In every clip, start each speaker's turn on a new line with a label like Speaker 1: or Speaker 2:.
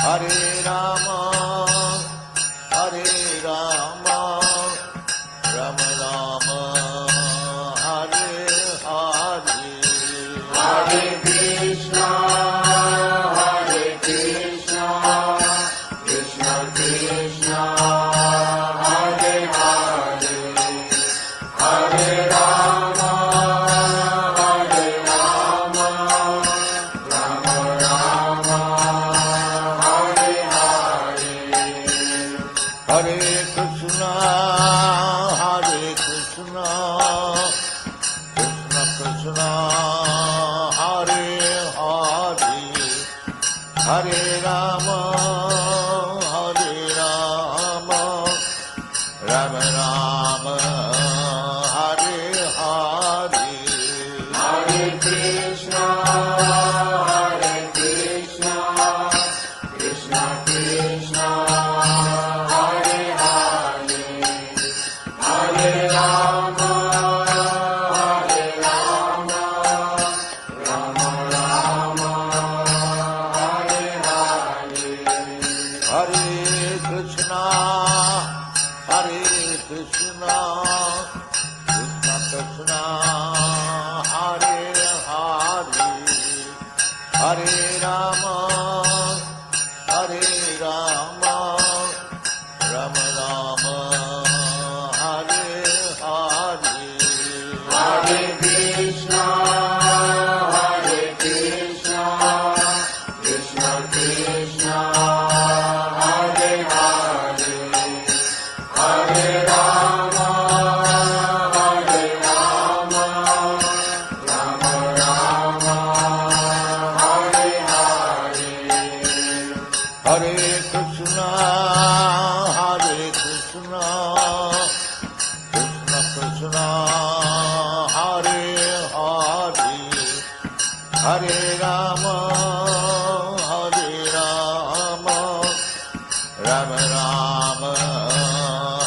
Speaker 1: Hare Rama, Hare Rama, Rama Rama, Hare Hare,
Speaker 2: Hare Krishna, Krishna Krishna, Hare Hare, Hare Rama, Rama Rama, Hare Hare.
Speaker 1: Hare Krishna, Krishna Krishna, Hare Hare, Hare Rama, Rama Rama, Hare Hare,
Speaker 2: Hare Krishna, Krishna Krishna, Hare Hare, Hare Rama, Rama Rama, Hare Hare.
Speaker 1: Hare Krishna, Krishna Krishna, Hare Hare, Hare Rama, Rama Rama, Hare Hare,
Speaker 2: Hare Krishna, Krishna Krishna, Hare Hare, Hare Rama, Rama Rama, Hare Hare.
Speaker 1: Hare Krishna, Krishna Krishna, Hare Hare, Hare Rama, Rama Rama,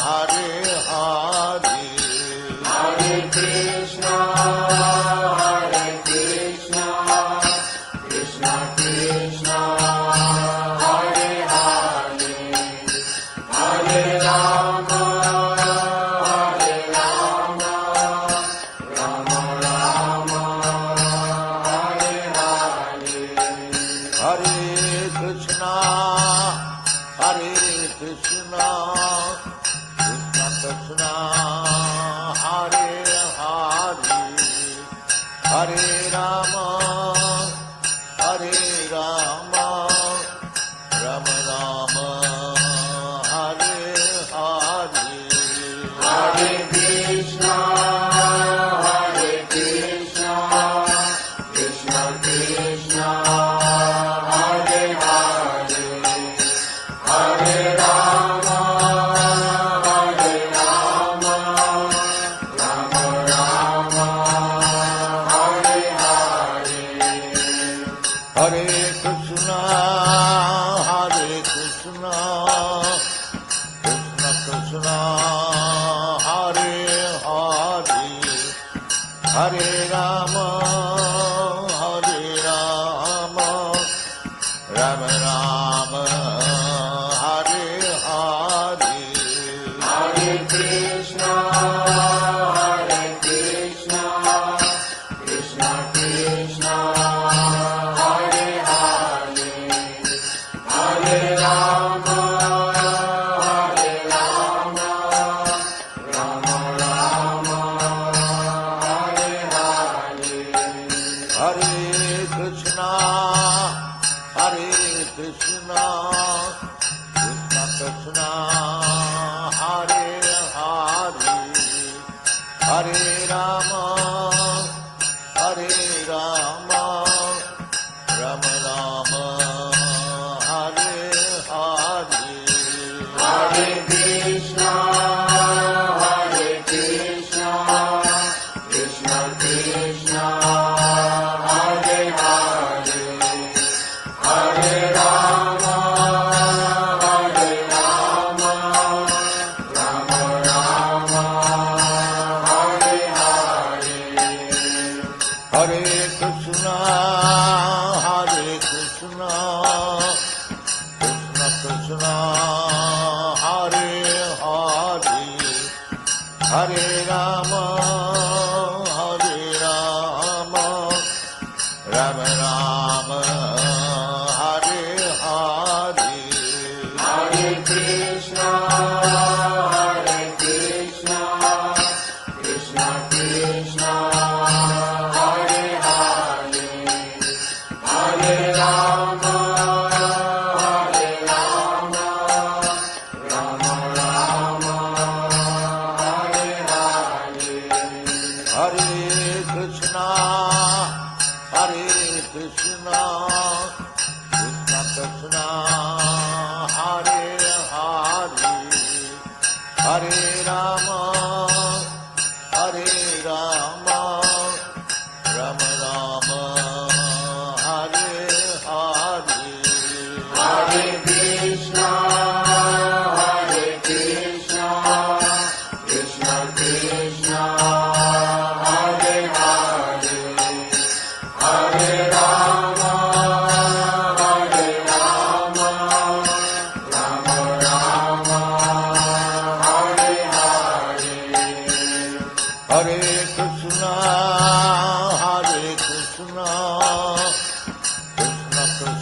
Speaker 1: Hare Hare,
Speaker 2: Hare Krishna, Krishna Krishna, Hare Hare, Hare Rama, Rama Rama, Hare Hare.
Speaker 1: Hare Krishna, Krishna Krishna, Hare Hare, Hare Rama, Rama Rama, Hare Hare,
Speaker 2: Hare Krishna, Krishna Krishna, Hare Hare, Hare Rama, Rama Rama, Hare Hare.
Speaker 1: Hare Krishna, Krishna Krishna, Hare Hare, Hare Rama, Rama Rama, Hare Hare,
Speaker 2: Hare Krishna, Krishna Krishna, Hare Hare, Hare Rama, Rama Rama, Hare Hare.
Speaker 1: Hare Krishna, Krishna Krishna, Hare Hare, Hare Rama, Rama Rama, Hare Hare,
Speaker 2: Hare Krishna, Krishna Krishna, Hare Hare, Hare Rama, Rama Rama, Hare Hare.
Speaker 1: Hare Krishna,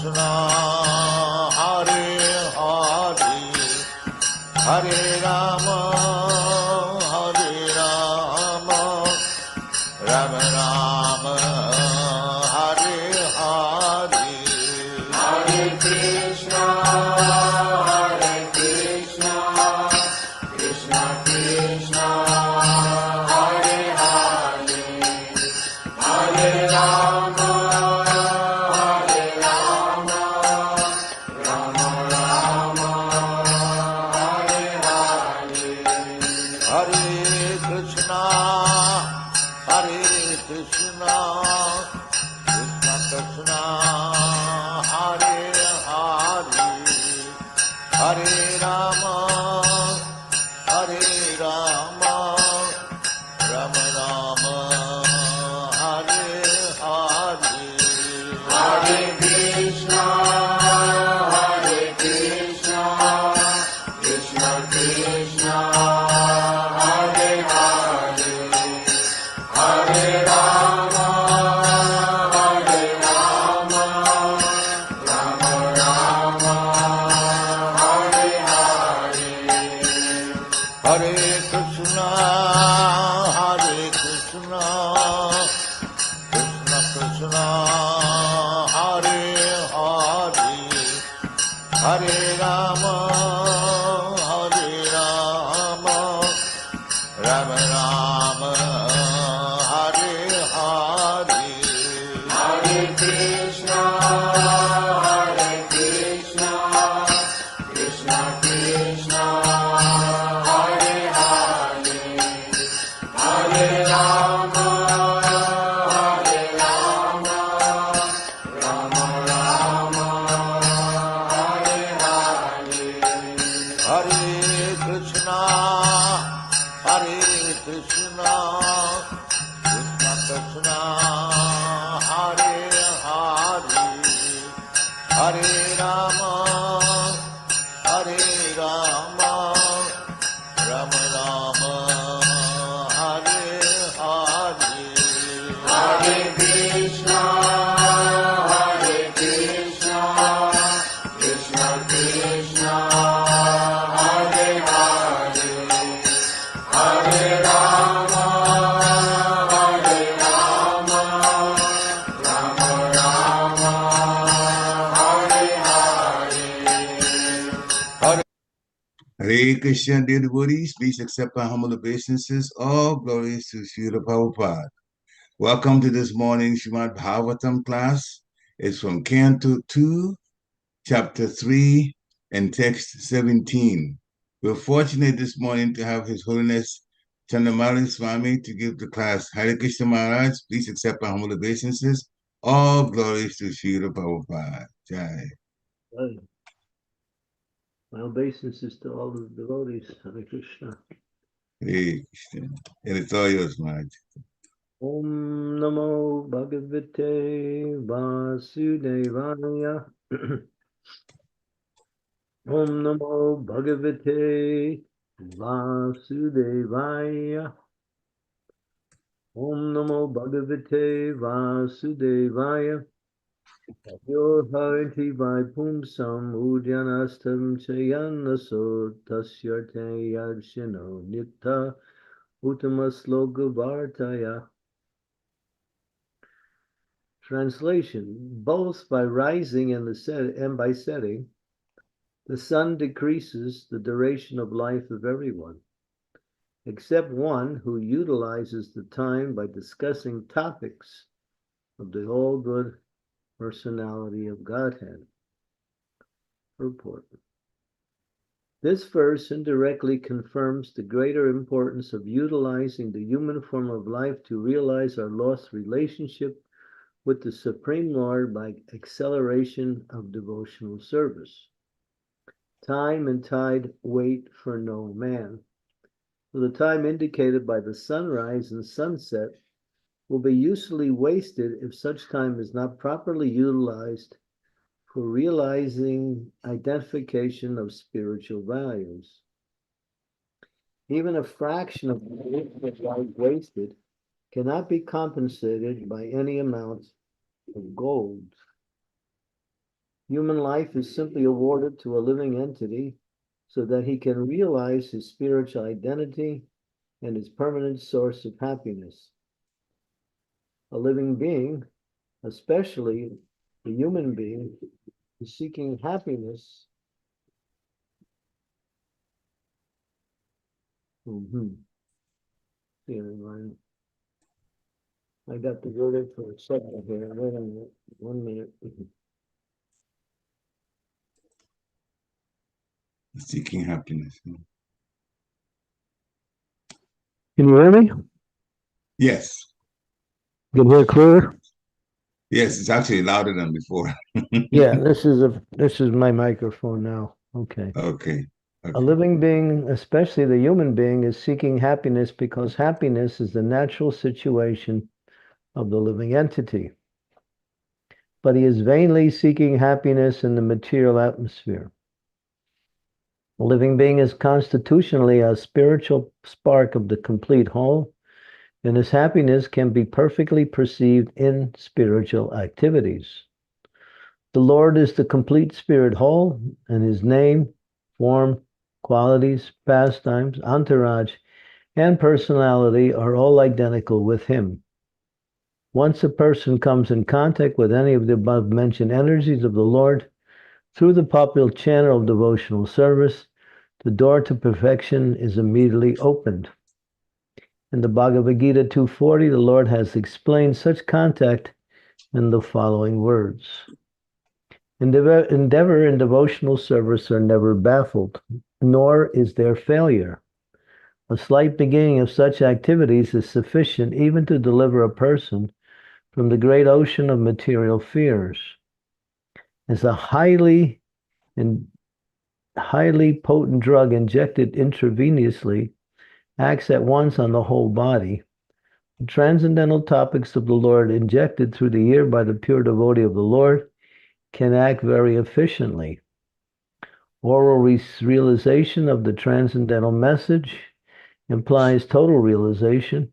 Speaker 1: Krishna, Hare Hare, Hare Rama, Hare Rama, Rama Rama, Hare Hare,
Speaker 2: Hare Krishna, Krishna Krishna, Hare Hare, Hare Rama, Rama Rama, Hare Hare.
Speaker 1: Hare Krishna, Hare Krishna, Krishna Krishna, Hare Hare, Hare Rama, Hare Rama, Rama Rama, Hare Hare,
Speaker 2: Hare Krishna, Krishna Krishna, Hare Hare, Hare Rama, Rama Rama, Hare Hare.
Speaker 1: Hare Krishna, Hare Krishna, Krishna Krishna, Hare Hare, Hare Rama, Hare Rama, Rama Rama, Hare Hare,
Speaker 2: Hare Krishna, Krishna Krishna, Hare Hare, Hare Rama, Rama Rama, Hare Hare.
Speaker 1: Hare Krishna, Hare Krishna, Krishna Krishna, Hare Hare, Hare Rama, Hare Rama, Rama Rama, Hare Hare,
Speaker 2: Hare Krishna, Krishna Krishna, Hare Hare, Hare Rama, Rama Rama, Hare Hare.
Speaker 3: Hare Krishna, dear devotees, please accept our humble obeisances. All glories to Srila Prabhupada. Welcome to this morning's Srimad Bhagavatam class. It's from Canto 2, Chapter 3, and Text 17. We're fortunate this morning to have His Holiness Candramauli Swami to give the class. Hare Krishna Maharaj, please accept our humble obeisances. All glories to Srila Prabhupada. Jai.
Speaker 4: My obeisances to all the devotees. Hare Krishna.
Speaker 3: Hare Krishna. And it's all yours, Maharaj.
Speaker 4: Om Namo Bhagavate Vasudevaya. Om Namo Bhagavate Vasudevaya. Om Namo Bhagavate Vasudevaya. Yoharti Vaipumsam Udyanastam Chayanaso Tasyarte Yadshino Nita Uttamasloka Vartaya. Translation: both by rising and by setting, the sun decreases the duration of life of everyone, except one who utilizes the time by discussing topics of the all-good personality of Godhead. Purport. This verse indirectly confirms the greater importance of utilizing the human form of life to realize our lost relationship with the Supreme Lord by acceleration of devotional service. Time and tide wait for no man. So the time indicated by the sunrise and sunset will be uselessly wasted if such time is not properly utilized for realizing identification of spiritual values. Even a fraction of life wasted cannot be compensated by any amount of gold. Human life is simply awarded to a living entity so that he can realize his spiritual identity and his permanent source of happiness. A living being, especially the human being, is seeking happiness. I got the verdict for a second here. Wait a minute. 1 minute.
Speaker 3: Seeking happiness.
Speaker 4: Can you hear me?
Speaker 3: Yes.
Speaker 4: Can you hear clear?
Speaker 3: Yes, it's actually louder than before.
Speaker 4: Yeah, this is my microphone now. Okay.
Speaker 3: Okay.
Speaker 4: A living being, especially the human being, is seeking happiness because happiness is the natural situation of the living entity. But he is vainly seeking happiness in the material atmosphere. A living being is constitutionally a spiritual spark of the complete whole, and his happiness can be perfectly perceived in spiritual activities. The Lord is the complete spirit whole, and his name, form, qualities, pastimes, entourage, and personality are all identical with him. Once a person comes in contact with any of the above mentioned energies of the Lord through the popular channel of devotional service, the door to perfection is immediately opened. In the Bhagavad Gita 240, the Lord has explained such contact in the following words. Endeavor and devotional service are never baffled, nor is there failure. A slight beginning of such activities is sufficient even to deliver a person from the great ocean of material fears. As a highly potent drug injected intravenously acts at once on the whole body, the transcendental topics of the Lord injected through the ear by the pure devotee of the Lord can act very efficiently. Oral realization of the transcendental message implies total realization,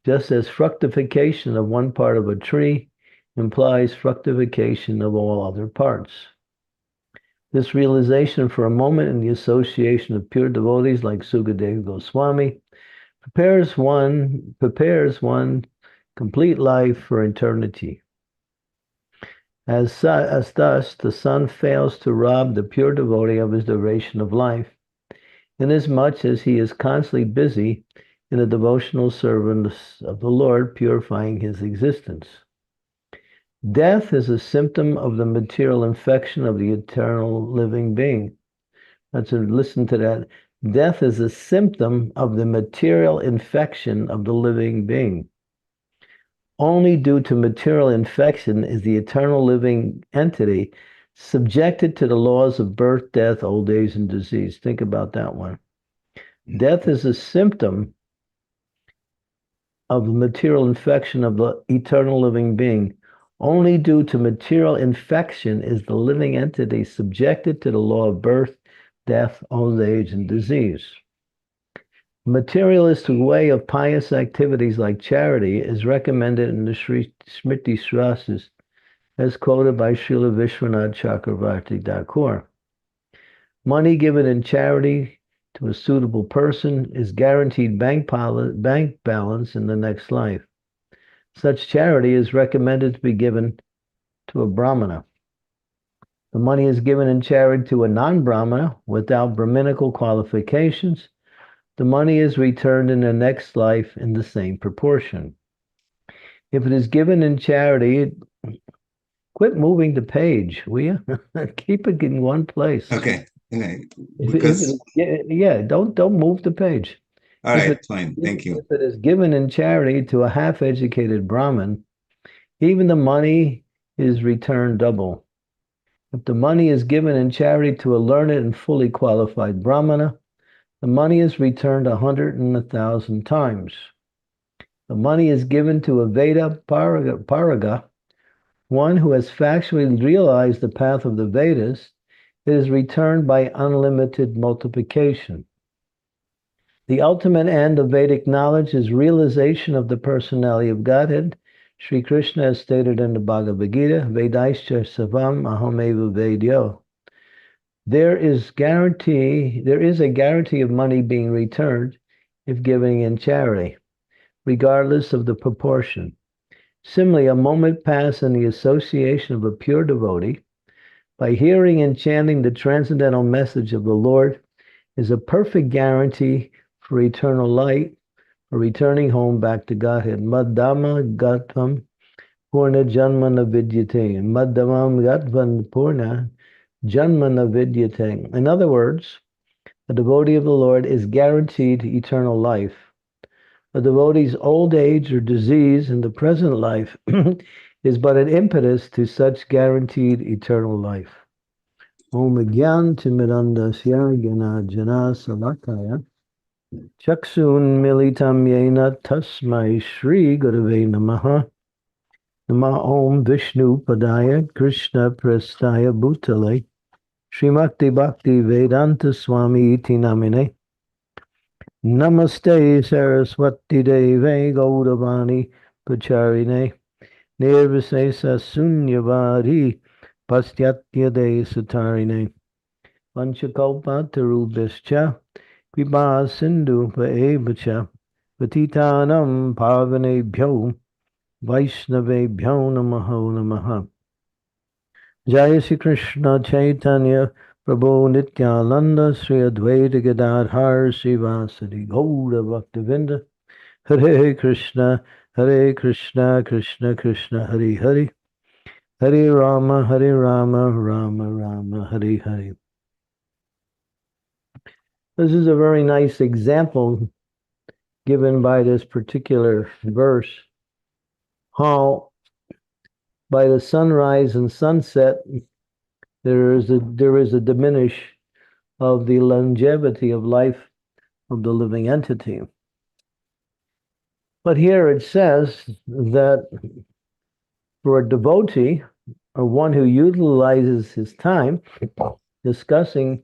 Speaker 4: just as fructification of one part of a tree implies fructification of all other parts. This realization for a moment in the association of pure devotees like Sukadeva Goswami prepares one complete life for eternity. As thus, the sun fails to rob the pure devotee of his duration of life, inasmuch as he is constantly busy in the devotional service of the Lord, purifying his existence. Death is a symptom of the material infection of the eternal living being. Let's listen to that. Death is a symptom of the material infection of the living being. Only due to material infection is the eternal living entity subjected to the laws of birth, death, old age, and disease. Think about that one. Death is a symptom of the material infection of the eternal living being. Only due to material infection is the living entity subjected to the law of birth, death, old age, and disease. Materialistic way of pious activities like charity is recommended in the Smriti Shastras, as quoted by Srila Vishwanath Chakravarti Thakur. Money given in charity to a suitable person is guaranteed bank balance in the next life. Such charity is recommended to be given to a Brahmana. The money is given in charity to a non-Brahmana without Brahminical qualifications. The money is returned in the next life in the same proportion. If it is given in charity, quit moving the page, will you? Keep it in one place.
Speaker 3: Okay. Okay.
Speaker 4: Don't move the page.
Speaker 3: All right, fine. Thank you.
Speaker 4: If it is given in charity to a half-educated Brahmin, even the money is returned double. If the money is given in charity to a learned and fully qualified Brahmana, the money is returned 100 and 1,000 times. The money is given to a Veda Paraga, one who has factually realized the path of the Vedas. It is returned by unlimited multiplication. The ultimate end of Vedic knowledge is realization of the personality of Godhead, Sri Krishna has stated in the Bhagavad Gita, Vedaischa Savam Ahameva Vedyo. There is a guarantee of money being returned if giving in charity, regardless of the proportion. Similarly, a moment passed in the association of a pure devotee by hearing and chanting the transcendental message of the Lord is a perfect guarantee for eternal light, for returning home back to Godhead. Madhama Gatvam Purna Janmana Vidyate. Madhamam Gatvam Purna Janmana Vidyate. In other words, a devotee of the Lord is guaranteed eternal life. A devotee's old age or disease in the present life is but an impetus to such guaranteed eternal life. Om Gyan Timidandasya Gana Jana Salakaya Chaksun Militam Yena Tasmai Shri Gurave Namaha Nama Om Vishnu Padaya Krishna Prastaya Bhutale Srimakti Bhakti Vedanta Swami Iti Namine Namaste Saraswati Deve Gaudavani Pacharine Nirvisesa Sunyavadi Pastyatya De Satarine Panchakalpa Tarubhischa Kripa Sindhu Paevacha Patitanam Pavanebhyo Vaishnavebhyo Namaho Namaha Jaya Shri Krishna Chaitanya Prabhu Nityananda Sri Advaita Gadadhar Srivasadi Gaura Bhaktivinda Hare Krishna Krishna Krishna Hare Hare Hare Rama Rama Rama Hare Hare. This is a very nice example given by this particular verse, how by the sunrise and sunset there is a diminish of the longevity of life of the living entity. But here it says that for a devotee, or one who utilizes his time discussing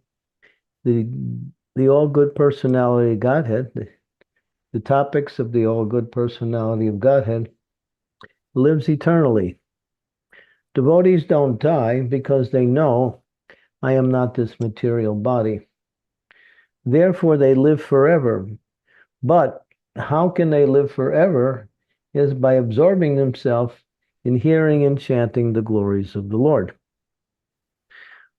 Speaker 4: the all-good personality of Godhead, the topics of the all-good personality of Godhead, lives eternally. Devotees don't die because they know, I am not this material body. Therefore, they live forever. But how can they live forever? Is by absorbing themselves in hearing and chanting the glories of the Lord.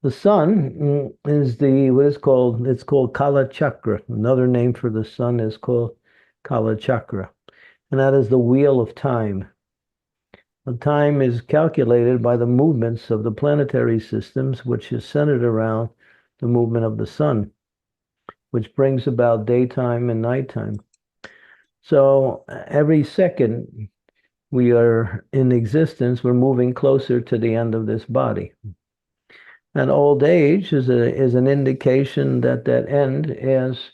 Speaker 4: The sun is it's called Kala Chakra. Another name for the sun is called Kala Chakra, and that is the wheel of time. The time is calculated by the movements of the planetary systems, which is centered around the movement of the sun, which brings about daytime and nighttime. So every second we are in existence, we're moving closer to the end of this body. And old age is an indication that end is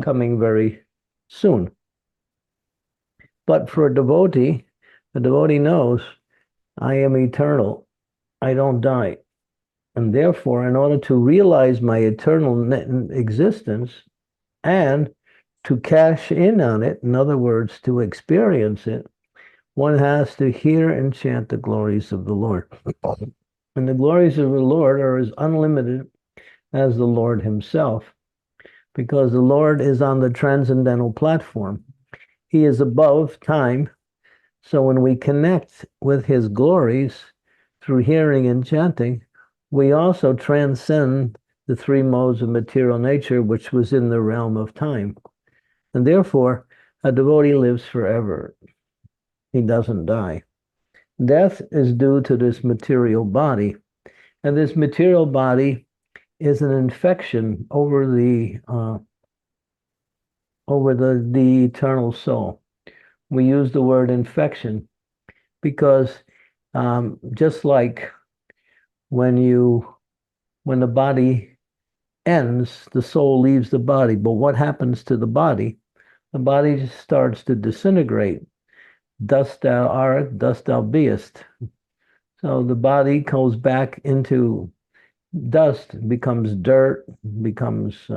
Speaker 4: coming very soon. But for a devotee knows, I am eternal. I don't die. And therefore, in order to realize my eternal existence and to cash in on it, in other words, to experience it, one has to hear and chant the glories of the Lord. And the glories of the Lord are as unlimited as the Lord himself, because the Lord is on the transcendental platform. He is above time. So when we connect with his glories through hearing and chanting, we also transcend the three modes of material nature, which was in the realm of time. And therefore, a devotee lives forever. He doesn't die. Death is due to this material body. And this material body is an infection over the eternal soul. We use the word infection because just like when the body ends, the soul leaves the body. But what happens to the body? The body starts to disintegrate. Dust thou art, dust thou beest. So the body goes back into dust, becomes dirt, becomes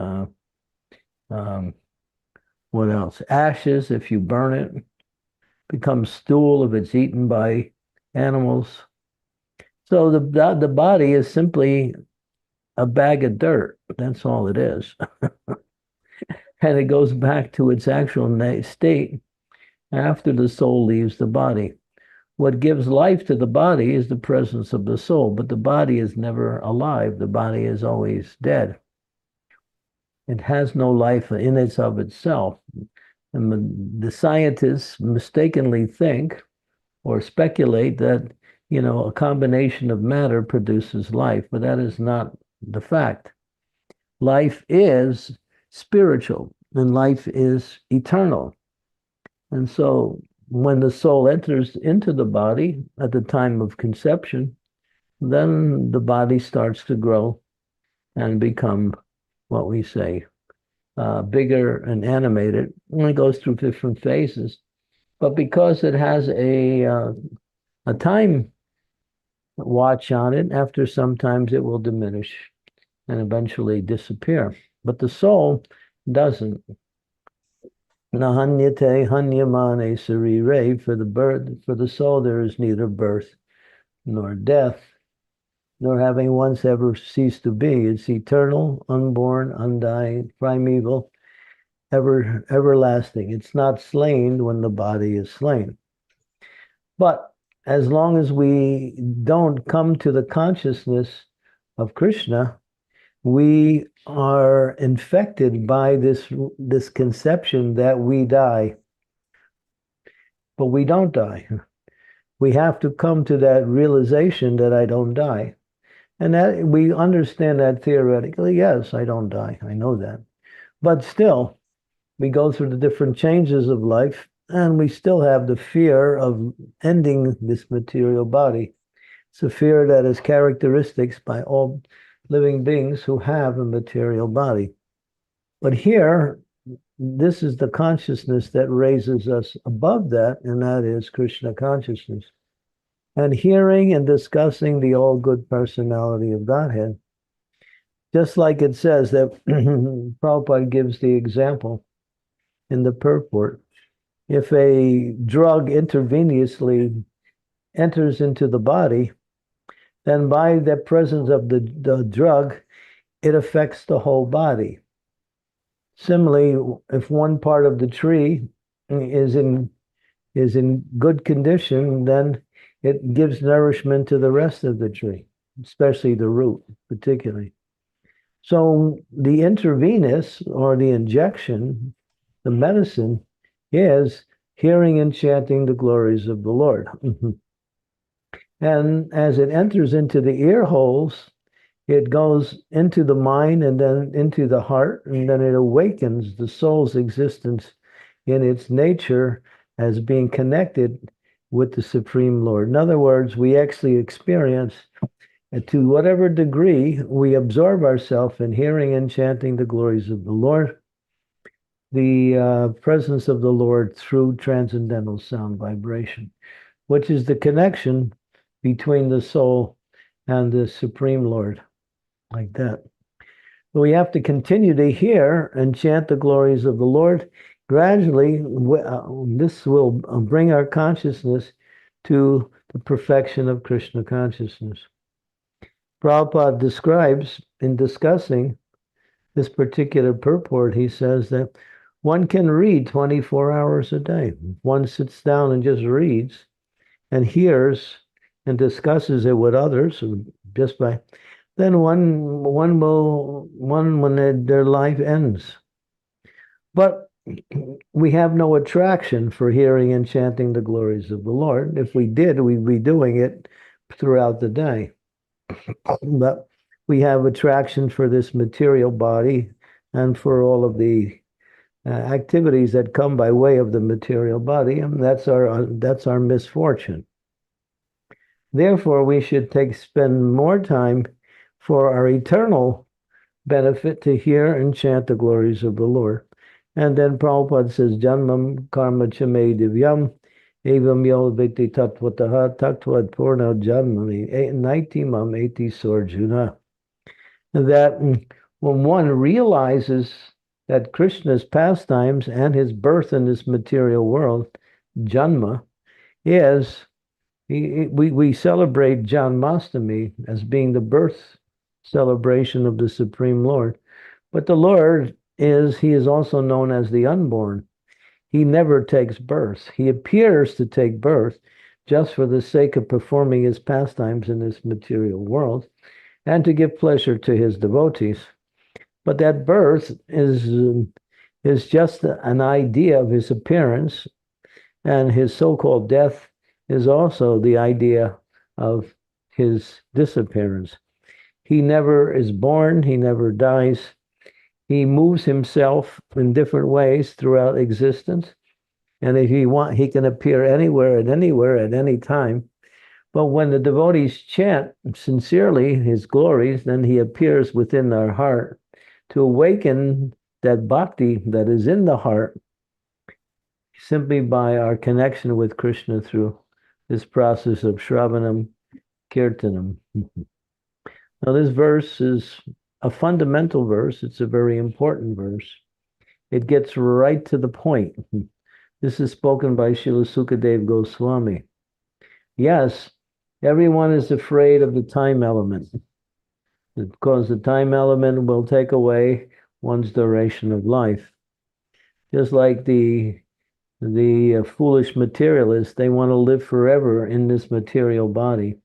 Speaker 4: what else? Ashes if you burn it. becomes stool if it's eaten by animals. So the body is simply a bag of dirt. That's all it is. And it goes back to its actual state after the soul leaves the body. What gives life to the body is the presence of the soul, but the body is never alive. The body is always dead. It has no life in it of itself. And the scientists mistakenly think or speculate that, a combination of matter produces life, but that is not the fact. Life is spiritual and life is eternal. And so when the soul enters into the body at the time of conception, then the body starts to grow and become what we say bigger and animated. And it goes through different phases. But because it has a time watch on it, after sometimes it will diminish and eventually disappear. But the soul doesn't. Nahanyate hanyamane sarire, for the soul there is neither birth nor death, nor having once ever ceased to be. It's eternal, unborn, undying, primeval, everlasting. It's not slain when the body is slain. But as long as we don't come to the consciousness of Krishna, we are infected by this conception that we die. But we don't die. We have to come to that realization that I don't die. And that we understand that theoretically. Yes, I don't die. I know that. But still, we go through the different changes of life, and we still have the fear of ending this material body. It's a fear that is characteristics by all living beings who have a material body. But here, this is the consciousness that raises us above that, and that is Krishna consciousness. And hearing and discussing the all-good personality of Godhead, just like it says that Prabhupada gives the example in the purport. If a drug intravenously enters into the body, then by the presence of the drug, it affects the whole body. Similarly, if one part of the tree is in good condition, then it gives nourishment to the rest of the tree, especially the root, particularly. So the intravenous or the injection, the medicine, is hearing and chanting the glories of the Lord. And as it enters into the ear holes, it goes into the mind and then into the heart, and then it awakens the soul's existence in its nature as being connected with the Supreme Lord. In other words, we actually experience, to whatever degree we absorb ourselves in hearing and chanting the glories of the Lord, the presence of the Lord through transcendental sound vibration, which is the connection between the soul and the Supreme Lord, like that. We have to continue to hear and chant the glories of the Lord. Gradually, this will bring our consciousness to the perfection of Krishna consciousness. Prabhupada describes, in discussing this particular purport, he says that one can read 24 hours a day. One sits down and just reads and hears and discusses it with others, just by then one when their life ends. But we have no attraction for hearing and chanting the glories of the Lord. If we did, we'd be doing it throughout the day. But we have attraction for this material body and for all of the activities that come by way of the material body, and that's our misfortune. Therefore, we should spend more time for our eternal benefit to hear and chant the glories of the Lord. And then Prabhupada says, Janmam karma chame divyam evam yo viti tattvataha tattvad purna janmani naitimam eti sorjuna. That when one realizes that Krishna's pastimes and his birth in this material world Janma, is we celebrate Janmashtami as being the birth celebration of the Supreme Lord. But the Lord he is also known as the unborn. He never takes birth. He appears to take birth just for the sake of performing his pastimes in this material world and to give pleasure to his devotees. But that birth is just an idea of his appearance, and his so-called death is also the idea of his disappearance. He never is born, he never dies. He moves himself in different ways throughout existence. And if he can appear anywhere at any time. But when the devotees chant sincerely his glories, then he appears within our heart to awaken that bhakti that is in the heart simply by our connection with Krishna through this process of Shravanam, Kirtanam. Now, this verse is a fundamental verse. It's a very important verse. It gets right to the point. This is spoken by Srila Sukadeva Goswami. Yes, everyone is afraid of the time element, because the time element will take away one's duration of life. Just like the foolish materialists, they want to live forever in this material body.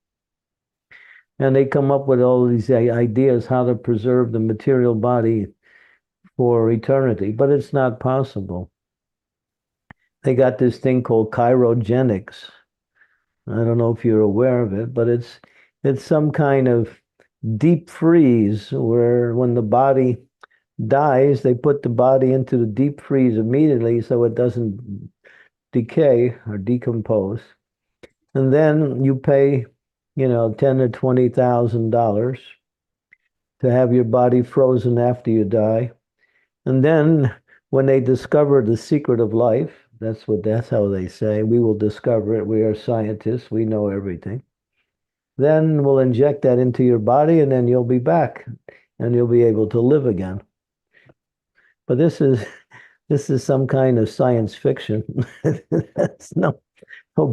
Speaker 4: And they come up with all these ideas how to preserve the material body for eternity, but it's not possible. They got this thing called cryogenics. I don't know if you're aware of it, but it's some kind of deep freeze where when the body dies, they put the body into the deep freeze immediately so it doesn't decay or decompose. And then you pay, $10,000 or $20,000 to have your body frozen after you die. And then when they discover the secret of life, that's how they say, we will discover it. We are scientists. We know everything. Then we'll inject that into your body, and then you'll be back, and you'll be able to live again. But this is some kind of science fiction. That's no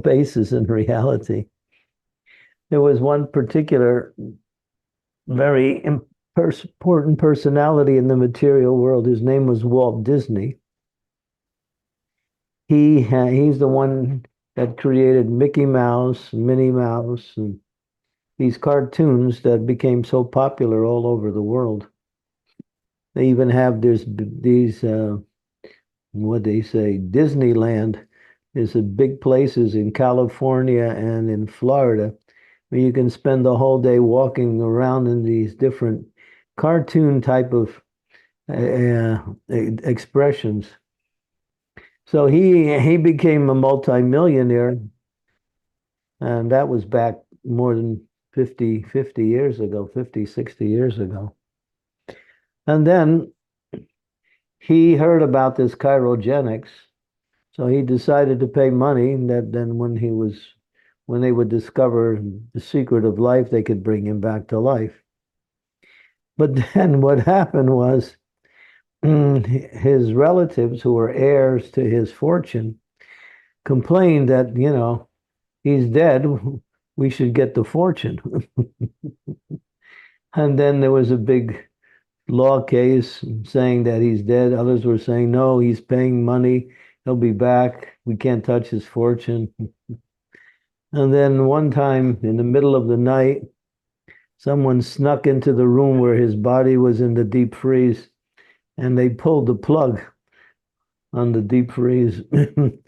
Speaker 4: basis in reality. There was one particular very important personality in the material world. His name was Walt Disney. He's the one that created Mickey Mouse, Minnie Mouse, and these cartoons that became so popular all over the world. They even have these what they say, Disneyland is big places in California and in Florida where you can spend the whole day walking around in these different cartoon type of expressions. So he became a multimillionaire, and that was back more than 50 years ago, 50, 60 years ago. And then he heard about this cryogenics, so he decided to pay money, and that then when they would discover the secret of life, they could bring him back to life. But then what happened was his relatives, who were heirs to his fortune, complained that, he's dead, we should get the fortune. And then there was a big law case saying that he's dead. Others were saying, no, he's paying money, he'll be back, we can't touch his fortune. And then one time in the middle of the night, someone snuck into the room where his body was in the deep freeze, and they pulled the plug on the deep freeze. And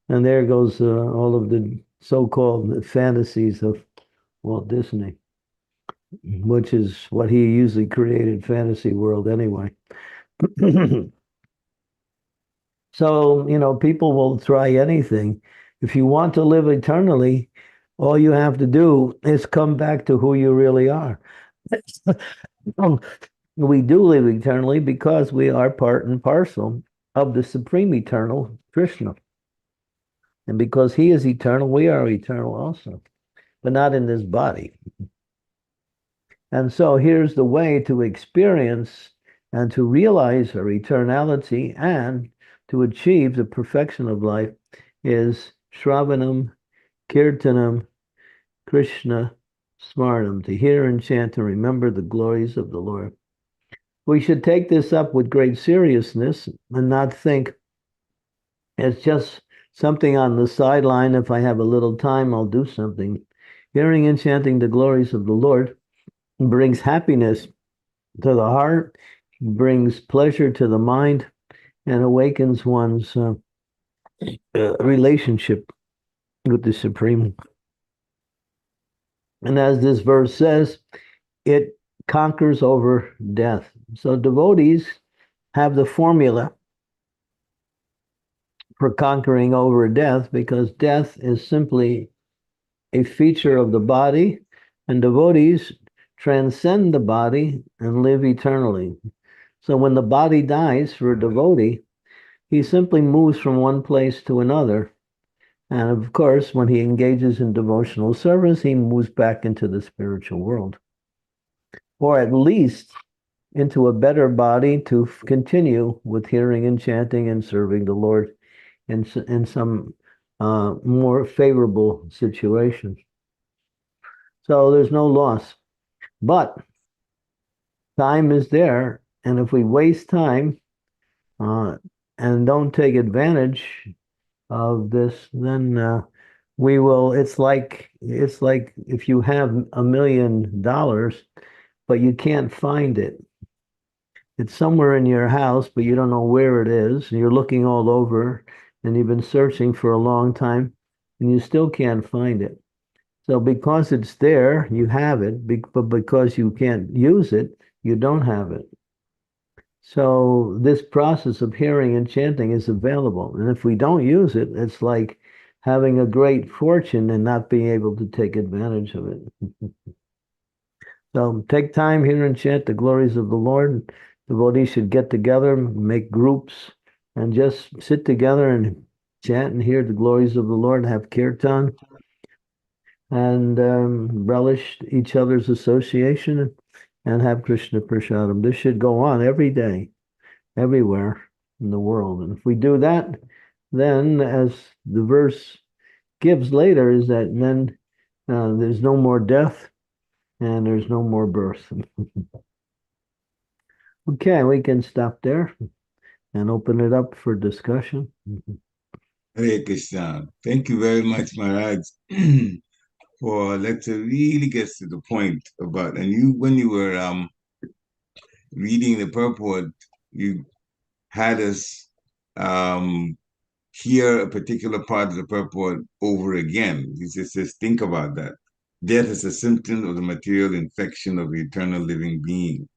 Speaker 4: there goes all of the so-called fantasies of Walt Disney, which is what he usually created, fantasy world anyway. So, people will try anything. If you want to live eternally, all you have to do is come back to who you really are. We do live eternally because we are part and parcel of the Supreme Eternal, Krishna. And because he is eternal, we are eternal also, but not in this body. And so here's the way to experience and to realize our eternality and to achieve the perfection of life is Shravanam, Kirtanam, Krishna, Smarnam, to hear and chant and remember the glories of the Lord. We should take this up with great seriousness and not think it's just something on the sideline. If I have a little time, I'll do something. Hearing and chanting the glories of the Lord brings happiness to the heart, brings pleasure to the mind, and awakens one's relationship with the Supreme. And as this verse says, it conquers over death. So devotees have the formula for conquering over death, because death is simply a feature of the body, and devotees transcend the body and live eternally. So when the body dies for a devotee, he simply moves from one place to another. And of course, when he engages in devotional service, he moves back into the spiritual world, or at least into a better body to continue with hearing and chanting and serving the Lord in some more favorable situations. So there's no loss. But time is there, and if we waste time and don't take advantage of this, then we will. It's like if you have $1 million, but you can't find it. It's somewhere in your house, but you don't know where it is. You're looking all over, and you've been searching for a long time, and you still can't find it. So because it's there, you have it, but because you can't use it, you don't have it. So this process of hearing and chanting is available. And if we don't use it, it's like having a great fortune and not being able to take advantage of it. So take time, hear and chant the glories of the Lord. Devotees should get together, make groups, and just sit together and chant and hear the glories of the Lord, have kirtan, and relish each other's association and have Krishna Prasadam. This should go on every day, everywhere in the world. And if we do that, then as the verse gives later, is that then there's no more death and there's no more birth. Okay, we can stop there and open it up for discussion.
Speaker 3: Hare Krishna. Thank you very much, Maharaj, for lecture. Really gets to the point about, and you, when you were reading the purport, you had us hear a particular part of the purport over again. He just says, think about that. Death is a symptom of the material infection of the eternal living being.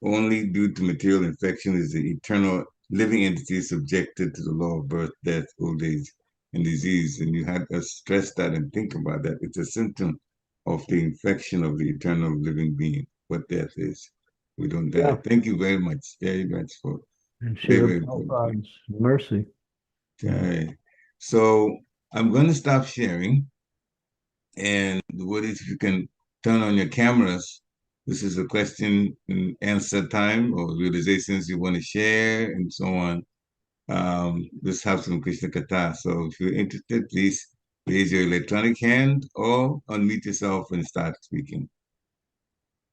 Speaker 3: Only due to material infection is the eternal living entity subjected to the law of birth, death, old age, and disease. And you had us stress that and think about that. It's a symptom of the infection of the eternal living being, what death is. We don't die.
Speaker 4: Yeah.
Speaker 3: Thank you very much for
Speaker 4: And
Speaker 3: very,
Speaker 4: Srila
Speaker 3: very important.
Speaker 4: Prabhupada's mercy.
Speaker 3: Okay. So I'm going to stop sharing. And what if you can turn on your cameras? This is a question and answer time, or realizations you want to share and so on. Let's have some Krishna Katha. So if you're interested, please raise your electronic hand or unmute yourself and start speaking.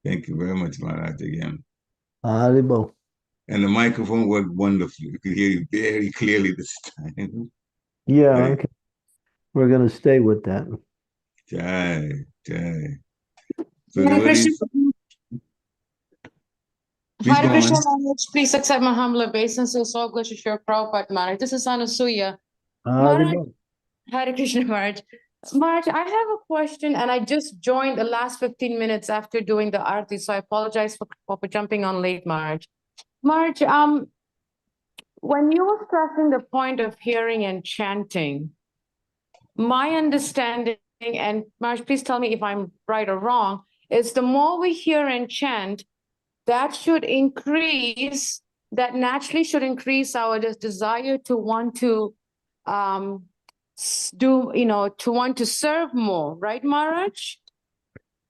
Speaker 3: Thank you very much, Maharaj, again.
Speaker 4: Haribo.
Speaker 3: And the microphone worked wonderfully. We could hear you very clearly this time.
Speaker 4: Yeah,
Speaker 3: Right.
Speaker 4: okay. We're going to stay with that.
Speaker 3: Jai, Jai. So
Speaker 5: Hare
Speaker 3: devotees,
Speaker 5: Krishna.
Speaker 3: please
Speaker 5: Hare
Speaker 3: go
Speaker 5: Krishna,
Speaker 3: on.
Speaker 5: Maharaj. Please accept my humble obeisance. So glad to share Prabhupada, Maharaj. This is Anasuya. Maharaj,
Speaker 4: Haribo.
Speaker 5: Hare Krishna, Maharaj. Maharaj, I have a question, and I just joined the last 15 minutes after doing the arti, so I apologize for jumping on late, Maharaj. Maharaj, when you were stressing the point of hearing and chanting, my understanding, and Maharaj, please tell me if I'm right or wrong, is the more we hear and chant, that should increase, that naturally should increase our desire to want to to want to serve more, right, Maharaj?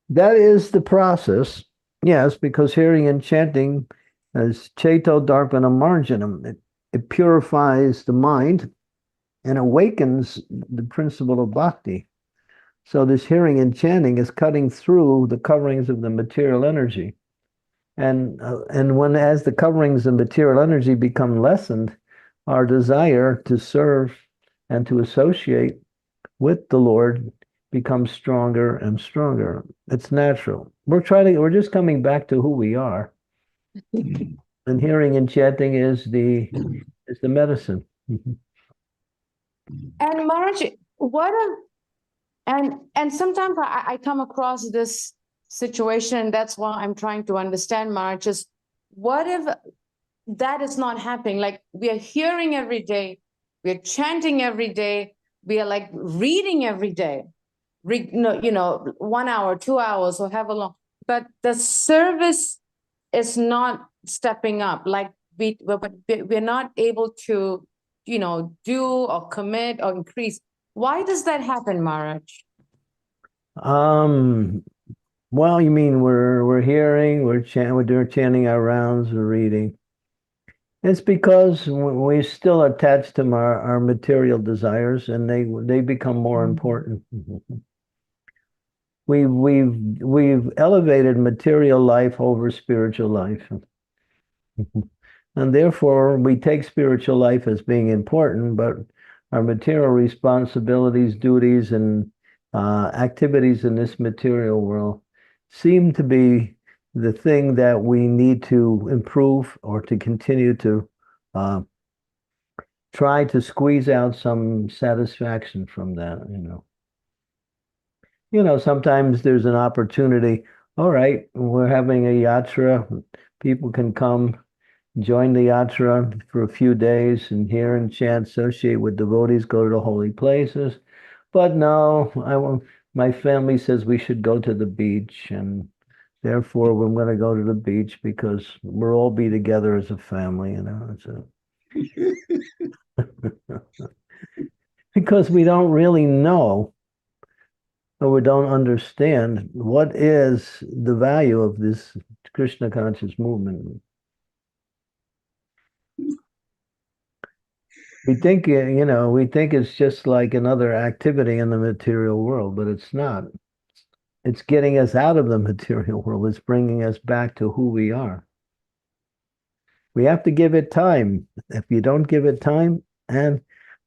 Speaker 4: That is the process. Yes, because hearing and chanting is Cheto Darpana Marjanam. It purifies the mind and awakens the principle of bhakti. So this hearing and chanting is cutting through the coverings of the material energy. And when as the coverings of material energy become lessened, our desire to serve and to associate with the Lord becomes stronger and stronger. It's natural. We're just coming back to who we are. And hearing and chanting is the medicine.
Speaker 5: And Maharaj, what if, and sometimes I come across this situation, and that's why I'm trying to understand, Maharaj, is what if that is not happening? Like, we are hearing every day, we are chanting every day, we are like reading every day, 1 hour, 2 hours, or however long, but the service is not stepping up. Like we're not able to, do or commit or increase. Why does that happen, Maharaj?
Speaker 4: Well, you mean we're hearing, we're chanting our rounds, we're reading. It's because we're still attached to our material desires, and they become more important. We've elevated material life over spiritual life. And therefore, we take spiritual life as being important, but our material responsibilities, duties, and activities in this material world seem to be the thing that we need to improve or to continue to try to squeeze out some satisfaction from that, sometimes there's an opportunity. All right, we're having a yatra. People can come join the yatra for a few days and hear and chant, associate with devotees, go to the holy places. But no, I won't. My family says we should go to the beach, and therefore we're going to go to the beach because we'll all be together as a family, because we don't really know or we don't understand what is the value of this Krishna conscious movement. We think, we think it's just like another activity in the material world, but it's not. It's getting us out of the material world. It's bringing us back to who we are. We have to give it time. If you don't give it time and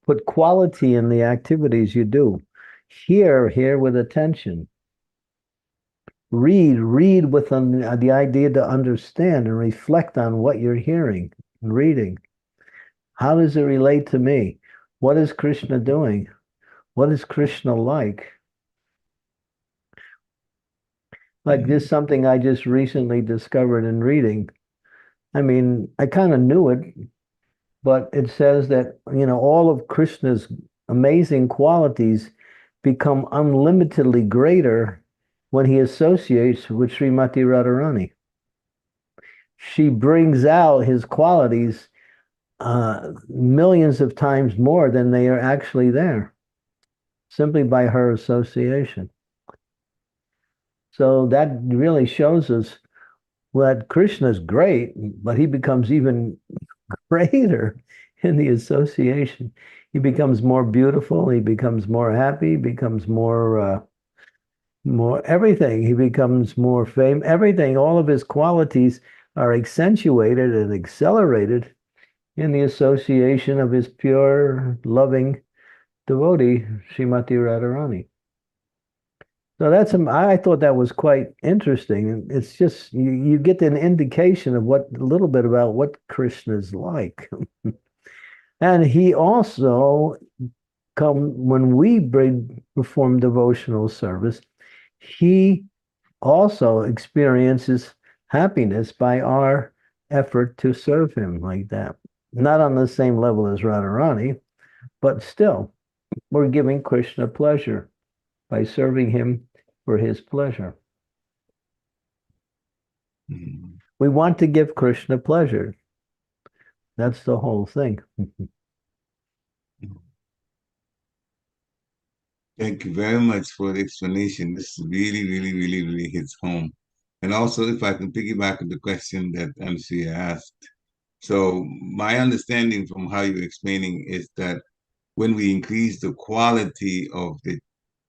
Speaker 4: put quality in the activities you do, hear with attention. Read with the idea to understand and reflect on what you're hearing and reading. How does it relate to me? What is Krishna doing? What is Krishna like? Like this, something I just recently discovered in reading. I mean, I kind of knew it, but it says that, all of Krishna's amazing qualities become unlimitedly greater when he associates with Srimati Radharani. She brings out his qualities millions of times more than they are actually there, simply by her association. So that really shows us that Krishna is great, but he becomes even greater in the association. He becomes more beautiful, he becomes more happy, becomes more everything. He becomes more fame, everything, all of his qualities are accentuated and accelerated in the association of his pure, loving devotee, Srimati Radharani. So I thought that was quite interesting. It's just, you get an indication of a little bit about what Krishna's like. And he also, when we perform devotional service, he also experiences happiness by our effort to serve him like that. Not on the same level as Radharani, but still, we're giving Krishna pleasure by serving him for his pleasure. We want to give Krishna pleasure. That's the whole thing.
Speaker 3: Thank you very much for the explanation. This really, really, really, really hits home. And also, if I can piggyback on the question that Anusuya asked. So my understanding from how you're explaining is that when we increase the quality of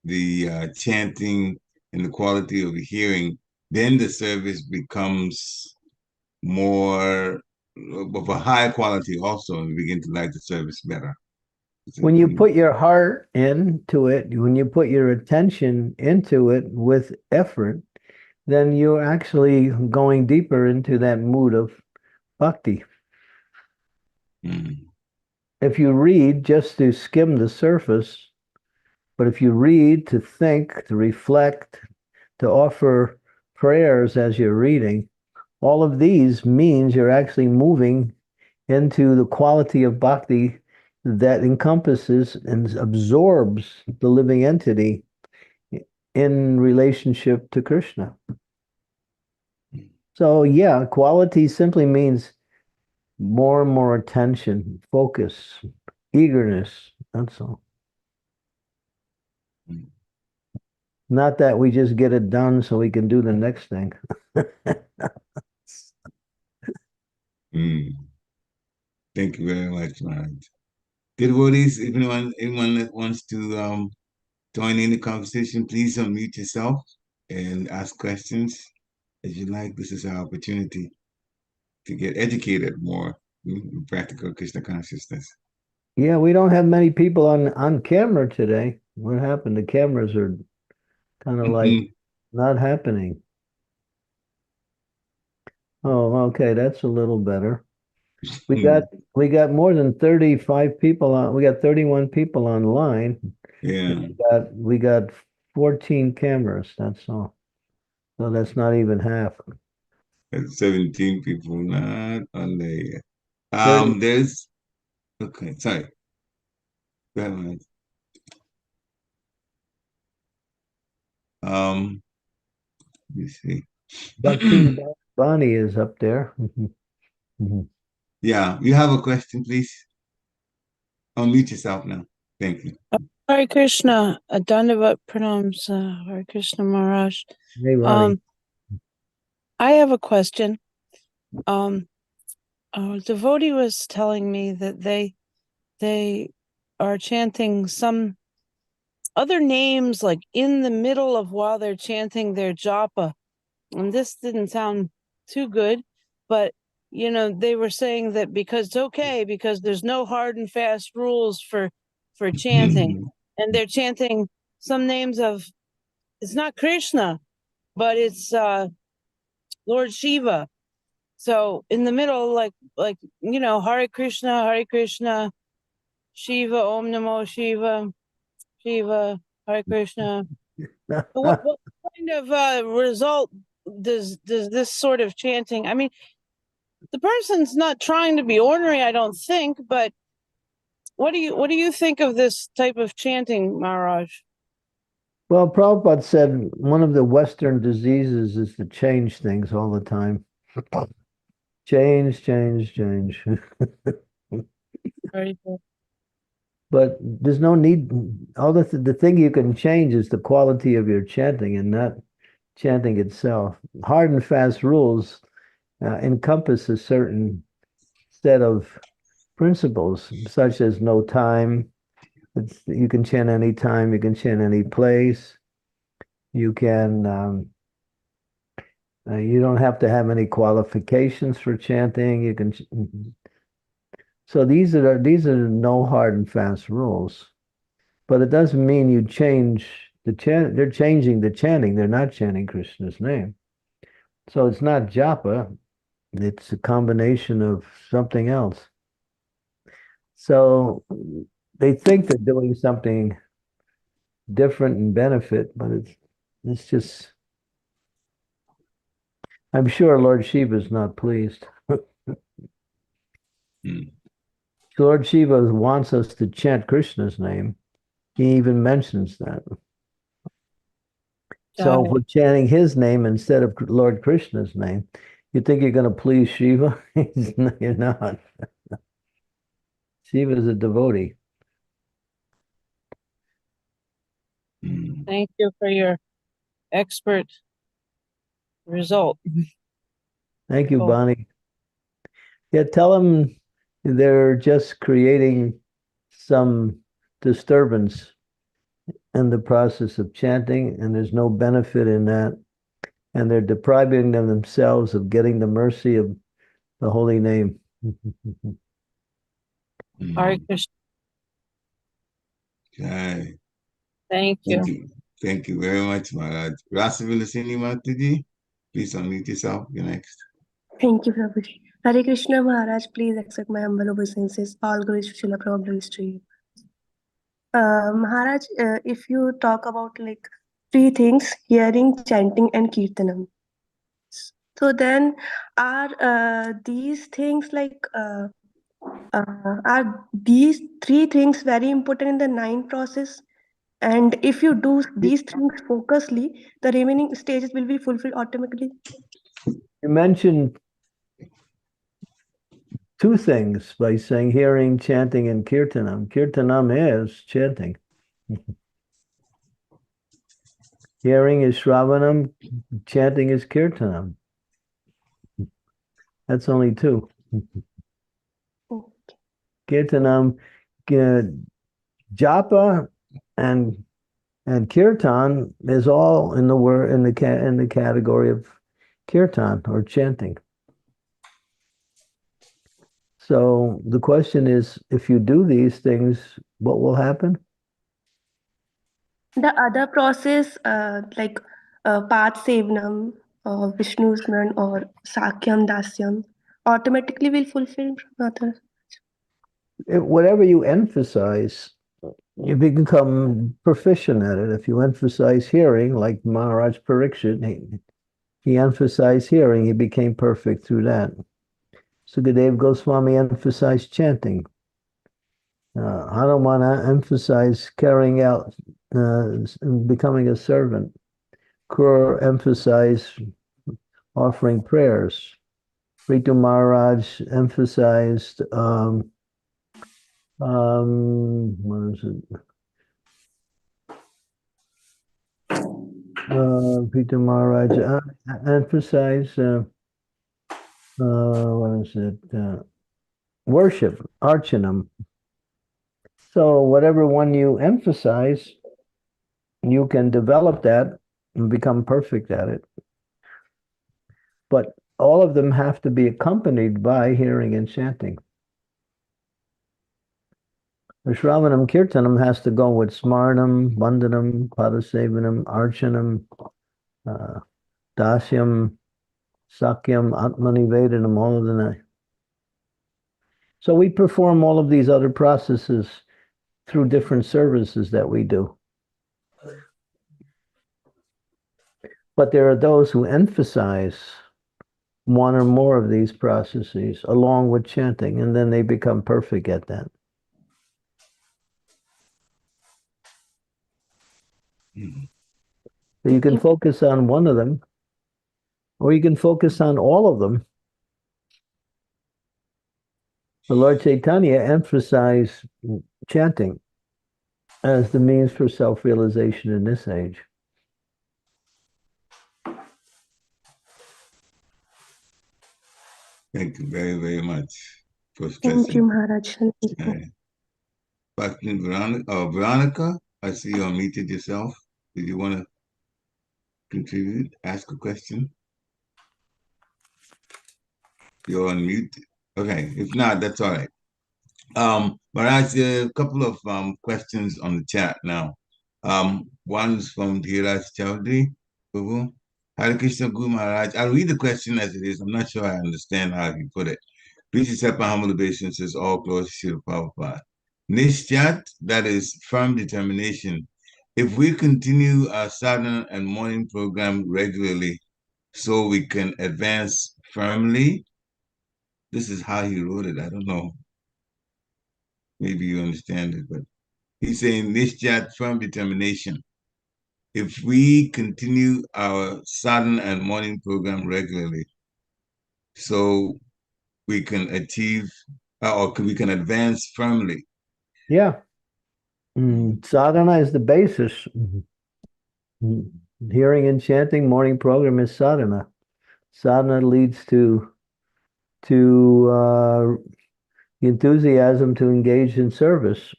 Speaker 3: the chanting and the quality of the hearing, then the service becomes more of a higher quality also, and we begin to like the service better.
Speaker 4: When you put your heart into it, when you put your attention into it with effort, then you're actually going deeper into that mood of bhakti.
Speaker 3: Mm.
Speaker 4: If you read just to skim the surface, but if you read to think, to reflect, to offer prayers as you're reading, all of these means you're actually moving into the quality of bhakti that encompasses and absorbs the living entity in relationship to Krishna. So yeah, quality simply means more and more attention, focus, eagerness. That's all. Not that we just get it done so we can do the next thing.
Speaker 3: Mm. Thank you very much, man. Devotees, if anyone that wants to join in the conversation, please unmute yourself and ask questions as you like. This is our opportunity to get educated more in practical Krishna consciousness.
Speaker 4: Yeah, we don't have many people on camera today. What happened? The cameras are kind of like not happening. Oh, okay, that's a little better. We got more than 35 people on. We got 31 people online.
Speaker 3: Yeah.
Speaker 4: We got 14 cameras. That's all. So that's not even half.
Speaker 3: 17 people not on there.
Speaker 4: 30.
Speaker 3: There's okay, sorry. Go ahead, man. Let me see.
Speaker 4: Bhakti Bonnie is up there.
Speaker 3: Yeah, you have a question, please. Unmute yourself now. Thank you.
Speaker 6: Hare Krishna, Dandavat Pranams, Hare Krishna Maharaj.
Speaker 4: Hey, Ronnie.
Speaker 6: I have a question. A devotee was telling me that they are chanting some other names like in the middle of while they're chanting their japa. And this didn't sound too good, but they were saying that because it's okay, because there's no hard and fast rules for chanting. And they're chanting some names of, it's not Krishna, but it's Lord Shiva. So in the middle, like Hare Krishna, Shiva, Om Namo Shiva, Shiva, Hare Krishna. What kind of result does this sort of chanting? I mean, the person's not trying to be ornery, I don't think, but what do you think of this type of chanting, Maharaj?
Speaker 4: Well, Prabhupada said one of the Western diseases is to change things all the time. Change.
Speaker 6: Very good.
Speaker 4: But there's no need. All the thing you can change is the quality of your chanting and not chanting itself. Hard and fast rules encompass a certain set of principles, such as no time. You can chant any time. You can chant any place. You can. You don't have to have any qualifications for chanting. You can. So these are no hard and fast rules, but it doesn't mean you change the chant. They're changing the chanting. They're not chanting Krishna's name. So it's not japa. It's a combination of something else. So they think they're doing something different and benefit, but it's just. I'm sure Lord Shiva is not pleased. Lord Shiva wants us to chant Krishna's name. He even mentions that. So if we're chanting his name instead of Lord Krishna's name, you think you're going to please Shiva? You're not. Shiva is a devotee.
Speaker 6: Thank you for your expert result.
Speaker 4: Thank you, Bonnie. Yeah, tell them they're just creating some disturbance in the process of chanting, and there's no benefit in that. And they're depriving themselves of getting the mercy of the holy name.
Speaker 6: Hare
Speaker 3: Mm.
Speaker 6: Krishna.
Speaker 3: Okay.
Speaker 6: Thank you.
Speaker 3: Thank you. Thank you very much, Maharaj. Rasavila Mataji, please unmute yourself. You're next.
Speaker 7: Thank you, Prabhuji. Hare Krishna Maharaj, please accept my humble obeisances. All glories to Srila Prabhupada to you. Maharaj, if you talk about like three things, hearing, chanting, and kirtanam. So then are these things like are these three things very important in the nine process? And if you do these things focusly, the remaining stages will be fulfilled automatically.
Speaker 4: You mentioned two things by saying hearing, chanting, and kirtanam. Kirtanam is chanting. Hearing is Shravanam, chanting is Kirtanam. That's only two.
Speaker 7: Okay.
Speaker 4: Kirtanam, japa, and kirtan is all in the word in the category of kirtan or chanting. So the question is, if you do these things, what will happen?
Speaker 7: The other process, like Path Sevanam, or Vishnu Smaran, or Sakyam Dasyam, automatically will fulfill other.
Speaker 4: Whatever you emphasize, you become proficient at it. If you emphasize hearing, like Maharaj Parikshit, he emphasized hearing, he became perfect through that. Sukadev Goswami emphasized chanting. Hanumana emphasized carrying out, becoming a servant. Krur emphasized offering prayers. Ritu Maharaj emphasized, what is it? Ritu Maharaj emphasized, what is it? Worship, Archanam. So whatever one you emphasize, you can develop that and become perfect at it. But all of them have to be accompanied by hearing and chanting. The Shravanam Kirtanam has to go with Smarnam, Vandanam, Padasevanam, Archanam, Dasyam, Sakyam, Atmanivedanam, all of the nine. So we perform all of these other processes through different services that we do. But there are those who emphasize one or more of these processes along with chanting, and then they become perfect at that. So you can focus on one of them, or you can focus on all of them. The Lord Chaitanya emphasized chanting as the means for self-realization in this age.
Speaker 3: Thank you very, very much for
Speaker 7: Thank you,
Speaker 3: stressing.
Speaker 7: Maharaj.
Speaker 3: Veronica, I see you unmuted yourself. Did you want to contribute, ask a question? You're on mute. Okay, if not, that's all right. But I see a couple of questions on the chat now. One's from Dhiraj Chaudhary. Hare Krishna Guru Maharaj. I'll read the question as it is. I'm not sure I understand how he put it. Please accept my humble obeisances, all glory to the Prabhupada. Nishchat, that is firm determination. If we continue our sadhana and morning program regularly, so we can advance firmly. This is how he wrote it. I don't know. Maybe you understand it, but he's saying Nishchat, firm determination. If we continue our sadhana and morning program regularly, so we can achieve or we can advance firmly.
Speaker 4: Yeah. Sadhana is the basis. Hearing and chanting, morning program is sadhana. Sadhana leads to enthusiasm to engage in service.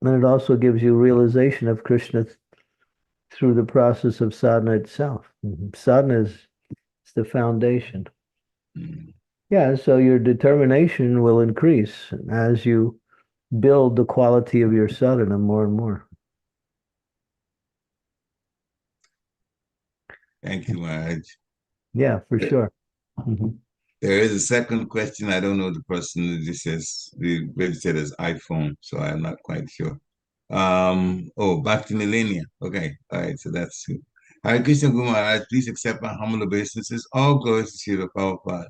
Speaker 4: And it also gives you realization of Krishna through the process of sadhana itself. Sadhana is the foundation. Yeah, so your determination will increase as you build the quality of your sadhana more and more.
Speaker 3: Thank you, Maharaj.
Speaker 4: Yeah, for sure.
Speaker 3: There is a second question. I don't know the person that just says the registered as iPhone, so I'm not quite sure. Back to Millennia. Okay, all right, so that's good. Hare Krishna Guru Maharaj, please accept my humble obeisances. All glories to Srila Prabhupada.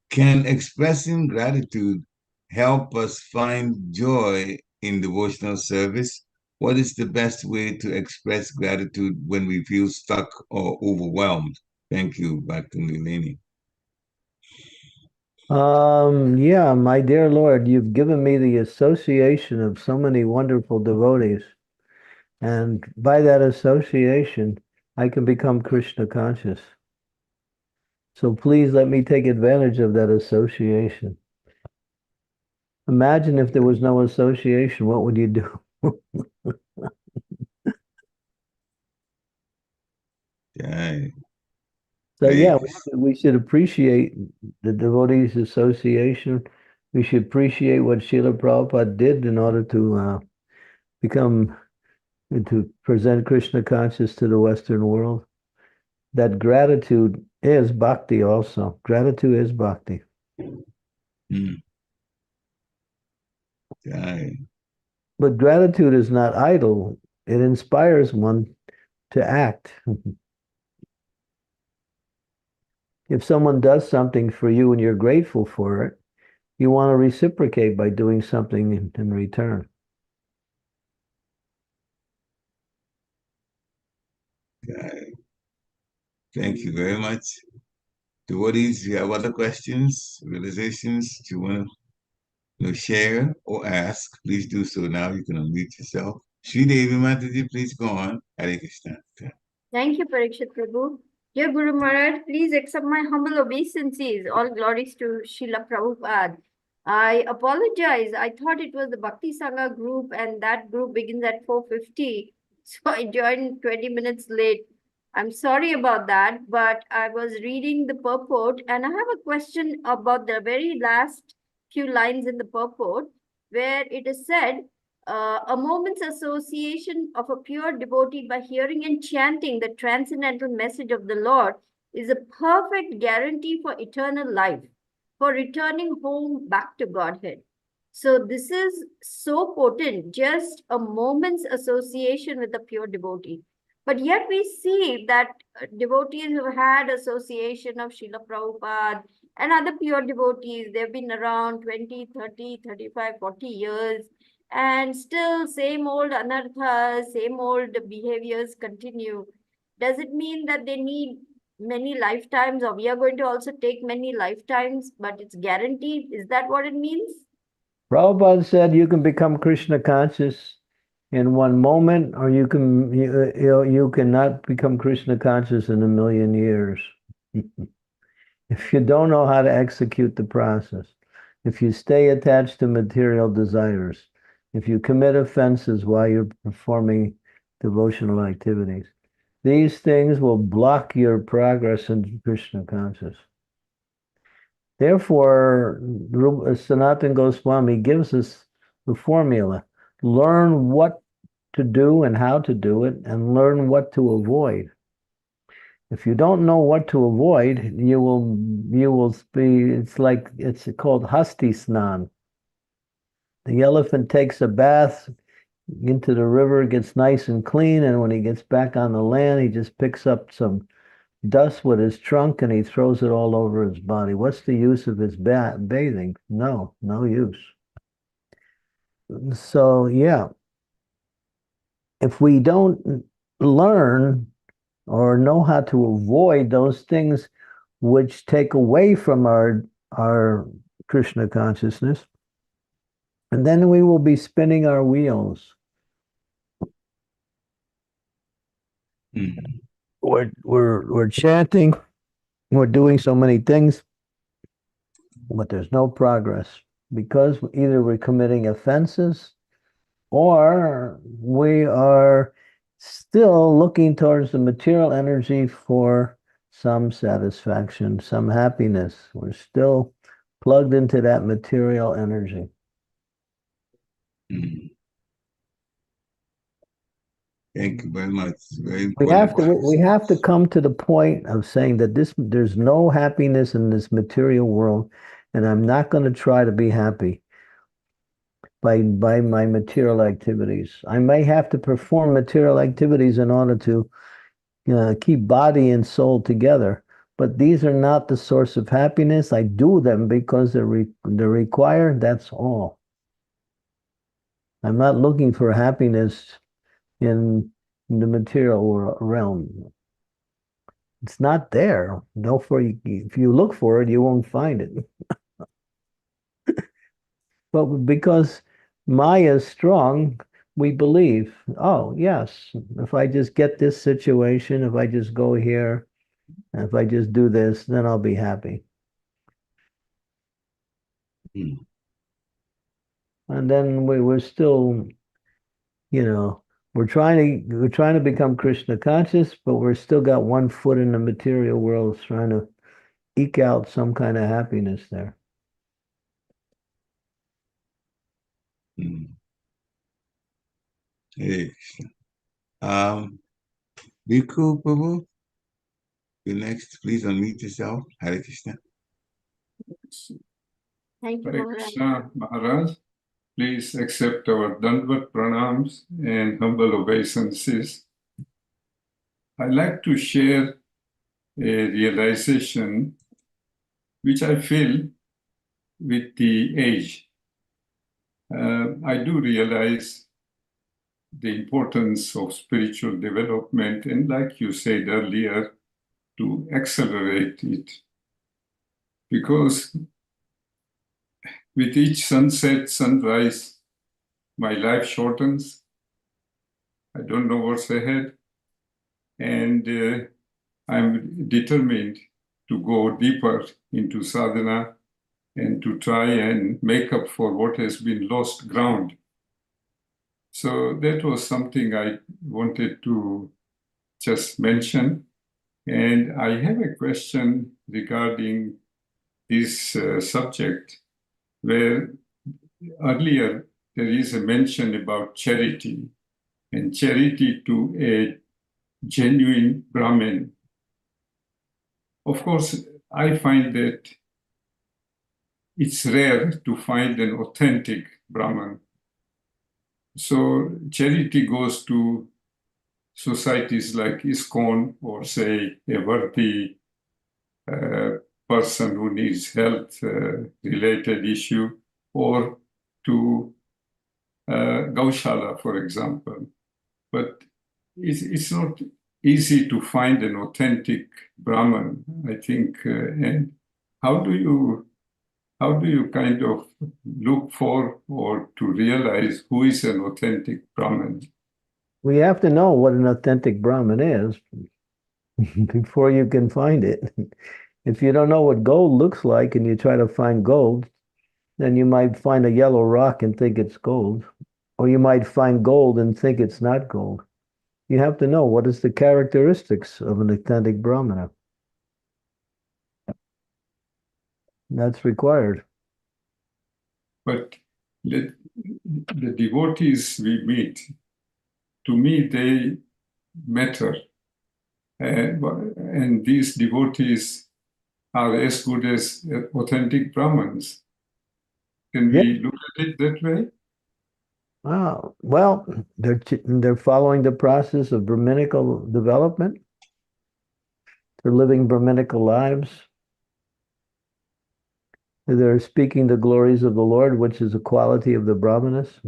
Speaker 3: Can expressing gratitude help us find joy in devotional service? What is the best way to express gratitude when we feel stuck or overwhelmed? Thank you, back to Millennia.
Speaker 4: Yeah, my dear Lord, you've given me the association of so many wonderful devotees. And by that association, I can become Krishna conscious. So please let me take advantage of that association. Imagine if there was no association, what would you do?
Speaker 3: Yeah.
Speaker 4: So yeah,
Speaker 3: Right.
Speaker 4: we should appreciate the devotees association. We should appreciate what Srila Prabhupada did in order to present Krishna conscious to the Western world. That gratitude is bhakti also. Gratitude is bhakti.
Speaker 3: Right.
Speaker 4: But gratitude is not idle. It inspires one to act. If someone does something for you and you're grateful for it, you want to reciprocate by doing something in return.
Speaker 3: Right. Thank you very much. Devotees, if you have other questions, realizations that you want to share or ask, please do so now. You can unmute yourself. Sri Devi Mataji, please go on. Hare Krishna.
Speaker 2: Thank you, Parikshit Prabhu. Dear Guru Maharaj, please accept my humble obeisances. All glories to Srila Prabhupada. I apologize. I thought it was the Bhakti Sangha group, and that group begins at 4:50. So I joined 20 minutes late. I'm sorry about that, but I was reading the purport, and I have a question about the very last few lines in the purport, where it is said, a moment's association of a pure devotee by hearing and chanting the transcendental message of the Lord is a perfect guarantee for eternal life, for returning home back to Godhead. So this is so potent, just a moment's association with a pure devotee. But yet we see that devotees who had association of Srila Prabhupada and other pure devotees, they've been around 20, 30, 35, 40 years, and still same old anarthas, same old behaviors continue. Does it mean that they need many lifetimes, or we are going to also take many lifetimes, but it's guaranteed? Is that what it means?
Speaker 4: Prabhupada said you can become Krishna conscious in one moment, or you cannot become Krishna conscious in a million years. If you don't know how to execute the process, if you stay attached to material desires, if you commit offenses while you're performing devotional activities, these things will block your progress into Krishna consciousness. Therefore, Sanatana Goswami gives us the formula. Learn what to do and how to do it, and learn what to avoid. If you don't know what to avoid, you will be, it's called Hasti Snan. The elephant takes a bath into the river, gets nice and clean, and when he gets back on the land, he just picks up some dust with his trunk and he throws it all over his body. What's the use of his bathing? No use. So yeah, if we don't learn or know how to avoid those things which take away from our Krishna consciousness, and then we will be spinning our wheels. We're chanting, we're doing so many things, but there's no progress because either we're committing offenses or we are still looking towards the material energy for some satisfaction, some happiness. We're still plugged into that material energy.
Speaker 3: Mm. Thank you very much. Very
Speaker 4: We have to
Speaker 3: important.
Speaker 4: we have to come to the point of saying that there's no happiness in this material world, and I'm not going to try to be happy by my material activities. I may have to perform material activities in order to keep body and soul together, but these are not the source of happiness. I do them because they're required. That's all. I'm not looking for happiness in the material realm. It's not there. If you look for it, you won't find it. But because Maya is strong, we believe, oh, yes, if I just get this situation, if I just go here, if I just do this, then I'll be happy.
Speaker 3: Mm.
Speaker 4: And then we're still, we're trying to become Krishna conscious, but we're still got one foot in the material world, trying to eke out some kind of happiness there.
Speaker 3: Mm. Hey. Bhikkhu Prabhu, you next. Please unmute yourself. Hare Krishna.
Speaker 2: Thank you,
Speaker 8: Hare
Speaker 2: Maharaj.
Speaker 8: Krishna, Maharaj. Please accept our Dandvat Pranams and humble obeisances. I'd like to share a realization which I feel with the age. I do realize the importance of spiritual development, and like you said earlier, to accelerate it. Because with each sunset, sunrise, my life shortens. I don't know what's ahead. And I'm determined to go deeper into sadhana and to try and make up for what has been lost ground. So that was something I wanted to just mention. And I have a question regarding this subject, where earlier there is a mention about charity, and charity to a genuine Brahmin. Of course, I find that it's rare to find an authentic Brahman. So charity goes to societies like ISKCON, or say a worthy person who needs health related issue, or to Gaushala, for example. But it's not easy to find an authentic Brahman, I think. And how do you kind of look for or to realize who is an authentic Brahmin?
Speaker 4: We have to know what an authentic Brahmin is before you can find it. If you don't know what gold looks like and you try to find gold, then you might find a yellow rock and think it's gold, or you might find gold and think it's not gold. You have to know what is the characteristics of an authentic Brahmana. That's required.
Speaker 8: But the devotees we meet, to me, they matter. And these devotees are as good as authentic Brahmins. Can we look at it that way?
Speaker 4: Well, they're following the process of Brahminical development. They're living Brahminical lives. They're speaking the glories of the Lord, which is a quality of the Brahmanas.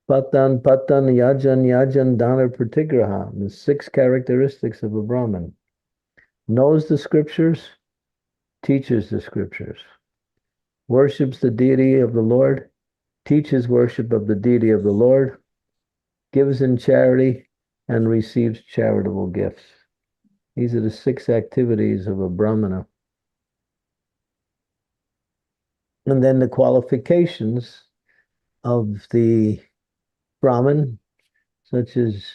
Speaker 4: Patan, yajan, dana, pratigraha. The 6 characteristics of a Brahman. Knows the scriptures, teaches the scriptures. Worships the deity of the Lord, teaches worship of the deity of the Lord, gives in charity, and receives charitable gifts. These are the 6 activities of a Brahmana. And then the qualifications of the Brahmin, such as,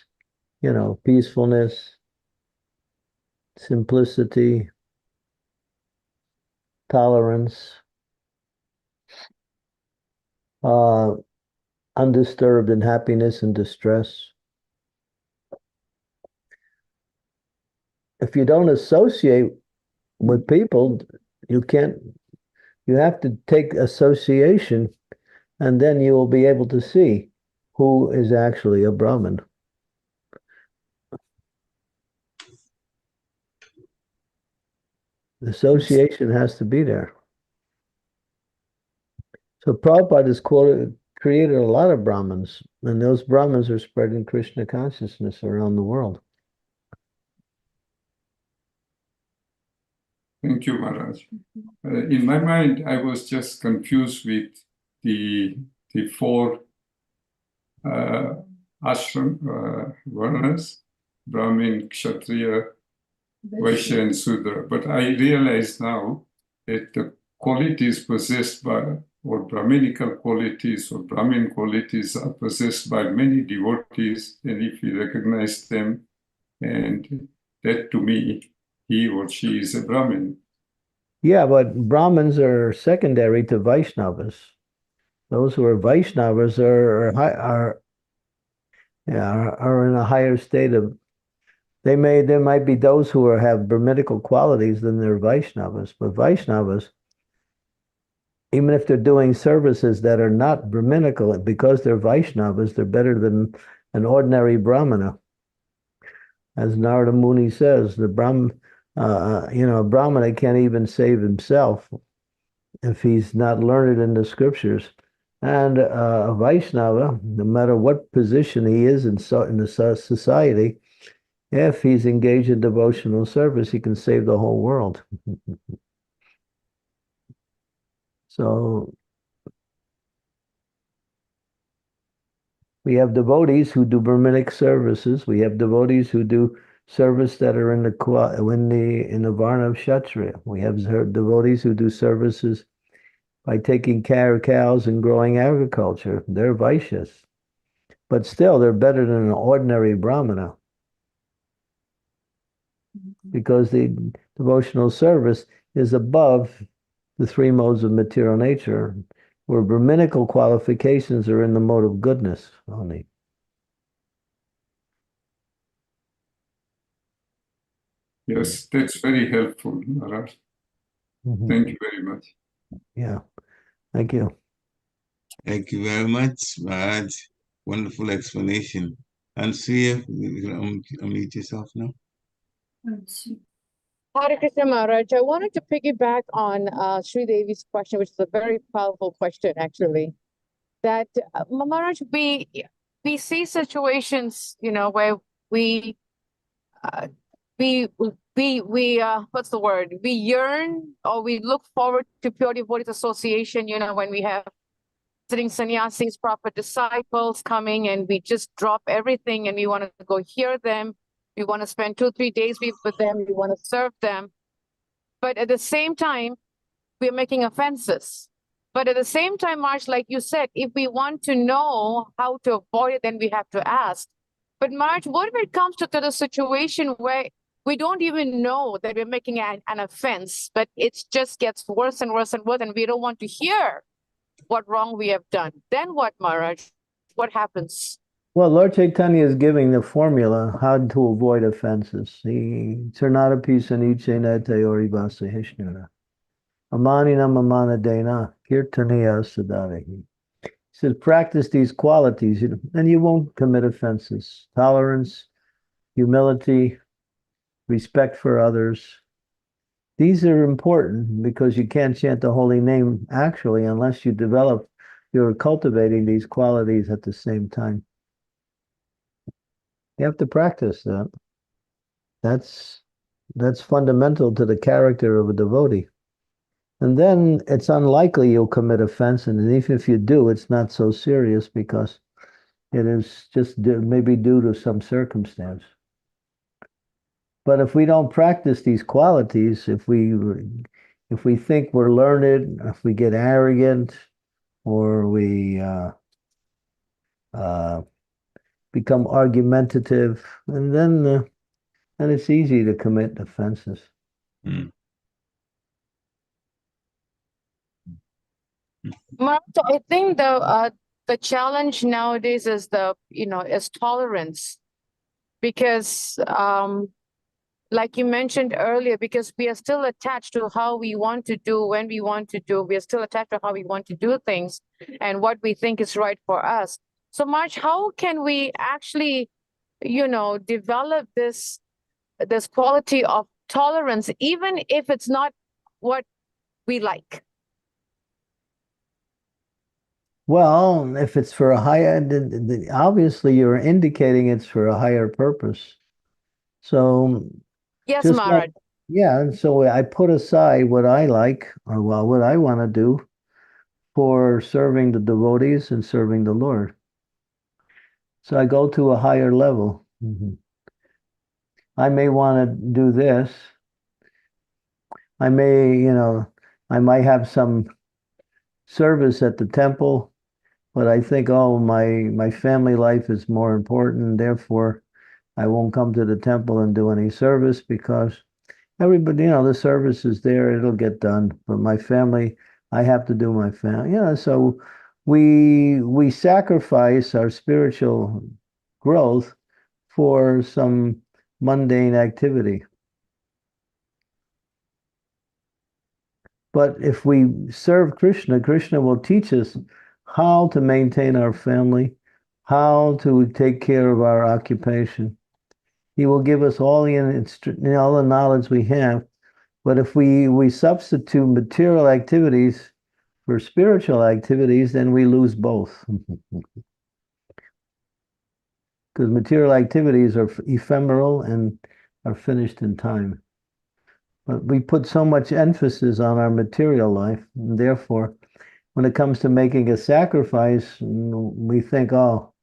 Speaker 4: peacefulness, simplicity, tolerance, undisturbed in happiness and distress. If you don't associate with people, you have to take association, and then you will be able to see who is actually a Brahmin. The association has to be there. So Prabhupada has created a lot of Brahmins, and those Brahmins are spreading Krishna consciousness around the world.
Speaker 8: Thank you, Maharaj. In my mind, I was just confused with the four ashram varnas, Brahmin, Kshatriya, Vaishya, and Sudra. But I realize now that the qualities possessed by, or Brahminical qualities or Brahmin qualities, are possessed by many devotees, and if we recognize them, and that to me, he or she is a Brahmin.
Speaker 4: Yeah, but Brahmins are secondary to Vaishnavas. Those who are Vaishnavas are in a higher state of. There might be those who have Brahminical qualities than they're Vaishnavas, but Vaishnavas, even if they're doing services that are not Brahminical, because they're Vaishnavas, they're better than an ordinary Brahmana. As Narada Muni says, a Brahmana can't even save himself if he's not learned in the scriptures. And a Vaishnava, no matter what position he is in the society, if he's engaged in devotional service, he can save the whole world. So we have devotees who do Brahminic services. We have devotees who do service that are in the Varna of Kshatriya. We have devotees who do services by taking care of cows and growing agriculture. They're Vaishyas. But still, they're better than an ordinary Brahmana, because the devotional service is above the three modes of material nature, where Brahminical qualifications are in the mode of goodness only.
Speaker 8: Yes, that's very helpful, Maharaj. Thank you very much.
Speaker 4: Yeah, thank you.
Speaker 3: Thank you very much, Raj. Wonderful explanation. And see if you can unmute yourself now.
Speaker 5: Hare Krishna Maharaj, I wanted to piggyback on Sri Devi's question, which is a very powerful question, actually. That Maharaj, we see situations, where we what's the word? We yearn, or we look forward to pure devotees association, when we have sitting sannyasis, proper disciples coming, and we just drop everything and we want to go hear them. We want to spend 2-3 days with them. We want to serve them. But at the same time, we're making offenses. But at the same time, Marsh, like you said, if we want to know how to avoid it, then we have to ask. But Marsh, what if it comes to the situation where we don't even know that we're making an offense, but it just gets worse and worse and worse, and we don't want to hear what wrong we have done? Then what, Maharaj? What happens?
Speaker 4: Well, Lord Chaitanya is giving the formula how to avoid offenses. Sarnadapi sanichenate orivasa hishnura. Amanina mamana dena kirtaniya sadarahi. He says, practice these qualities, and you won't commit offenses. Tolerance, humility, respect for others. These are important because you can't chant the holy name actually unless you're cultivating these qualities at the same time. You have to practice that. That's fundamental to the character of a devotee. And then it's unlikely you'll commit offense, and even if you do, it's not so serious because it is just maybe due to some circumstance. But if we don't practice these qualities, if we if we think we're learned, if we get arrogant, or we become argumentative, and then it's easy to commit offenses.
Speaker 3: Mm.
Speaker 5: Martha, I think the challenge nowadays is is tolerance, because like you mentioned earlier, because we are still attached to how we want to do, when we want to do, we are still attached to how we want to do things and what we think is right for us. So March, how can we actually, develop this quality of tolerance, even if it's not what we like?
Speaker 4: Well, if it's for a higher, obviously you're indicating it's for a higher purpose. So
Speaker 5: Yes,
Speaker 4: just
Speaker 5: Maharaj.
Speaker 4: yeah, and so I put aside what I like, or well, what I want to do for serving the devotees and serving the Lord. So I go to a higher level. I may want to do this. I may, I might have some service at the temple, but I think, oh, my family life is more important. Therefore, I won't come to the temple and do any service because everybody, the service is there, it'll get done. But my family, I have to do my family. So we sacrifice our spiritual growth for some mundane activity. But if we serve Krishna, Krishna will teach us how to maintain our family, how to take care of our occupation. He will give us all the knowledge we have. But if we substitute material activities for spiritual activities, then we lose both. Because material activities are ephemeral and are finished in time. But we put so much emphasis on our material life, and therefore, when it comes to making a sacrifice, we think, oh,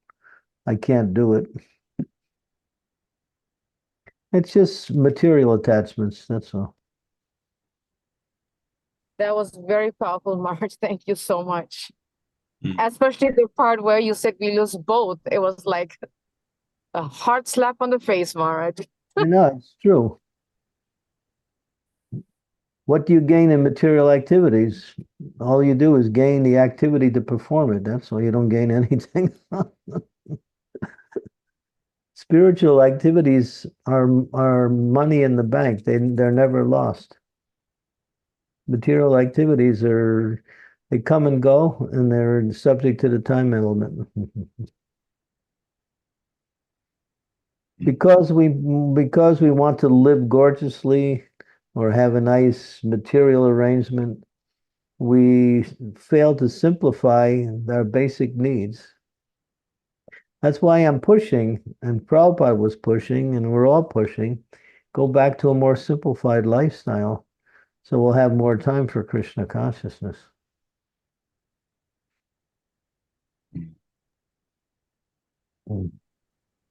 Speaker 4: I can't do it. It's just material attachments, that's all.
Speaker 5: That was very powerful, Marge. Thank you so much.
Speaker 3: Mm.
Speaker 5: Especially the part where you said we lose both. It was like a hard slap on the face, Marge.
Speaker 4: I know, it's true. What do you gain in material activities? All you do is gain the activity to perform it. That's all. You don't gain anything. Spiritual activities are money in the bank. They're never lost. Material activities they come and go, and they're subject to the time element. Because we want to live gorgeously or have a nice material arrangement, we fail to simplify our basic needs. That's why I'm pushing, and Prabhupada was pushing, and we're all pushing, go back to a more simplified lifestyle so we'll have more time for Krishna consciousness.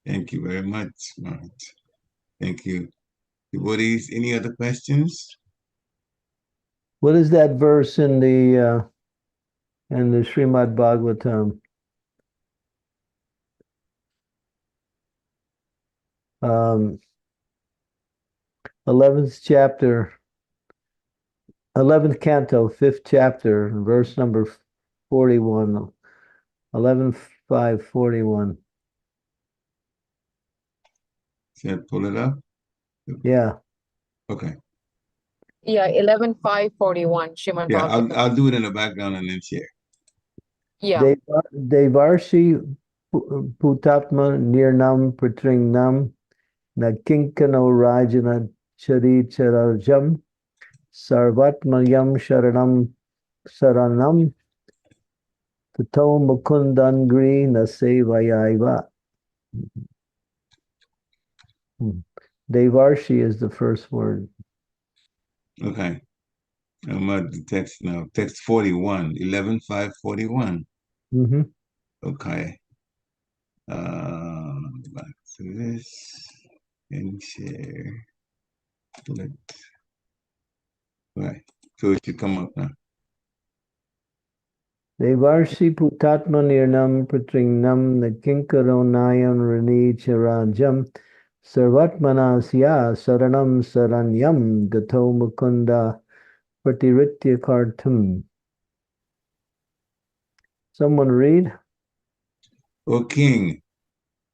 Speaker 3: Thank you very much, Marge. Thank you. Devotees, any other questions?
Speaker 4: What is that verse in the Srimad Bhagavatam? 11th chapter, 11th canto, 5th chapter, verse number 41, 11:5:41.
Speaker 3: Pull it up?
Speaker 4: Yeah.
Speaker 3: Okay.
Speaker 5: Yeah, 11:5:41, Srimad
Speaker 3: Yeah,
Speaker 5: Bhagavatam.
Speaker 3: I'll do it in the background and then share.
Speaker 5: Yeah.
Speaker 4: Devarshi Putatma Nirnam Pritringnam Nakinkano Rajana Chari Charajam Sarvatmayam Saranam Tato Mukundangri Nasevayaiva. Devarshi is the first word.
Speaker 3: Okay. I'm at the text now. Text 41, 11:5:41. Okay. Back to this and share. Let Right. So it should come up now.
Speaker 4: Devarshi Putatmanirnam Pritringnam Nakinkaronayam Rani Charajam Sarvatmanasya Saranam Saranyam Gato Mukunda Pratiritya Kartam. Someone read?
Speaker 3: O king,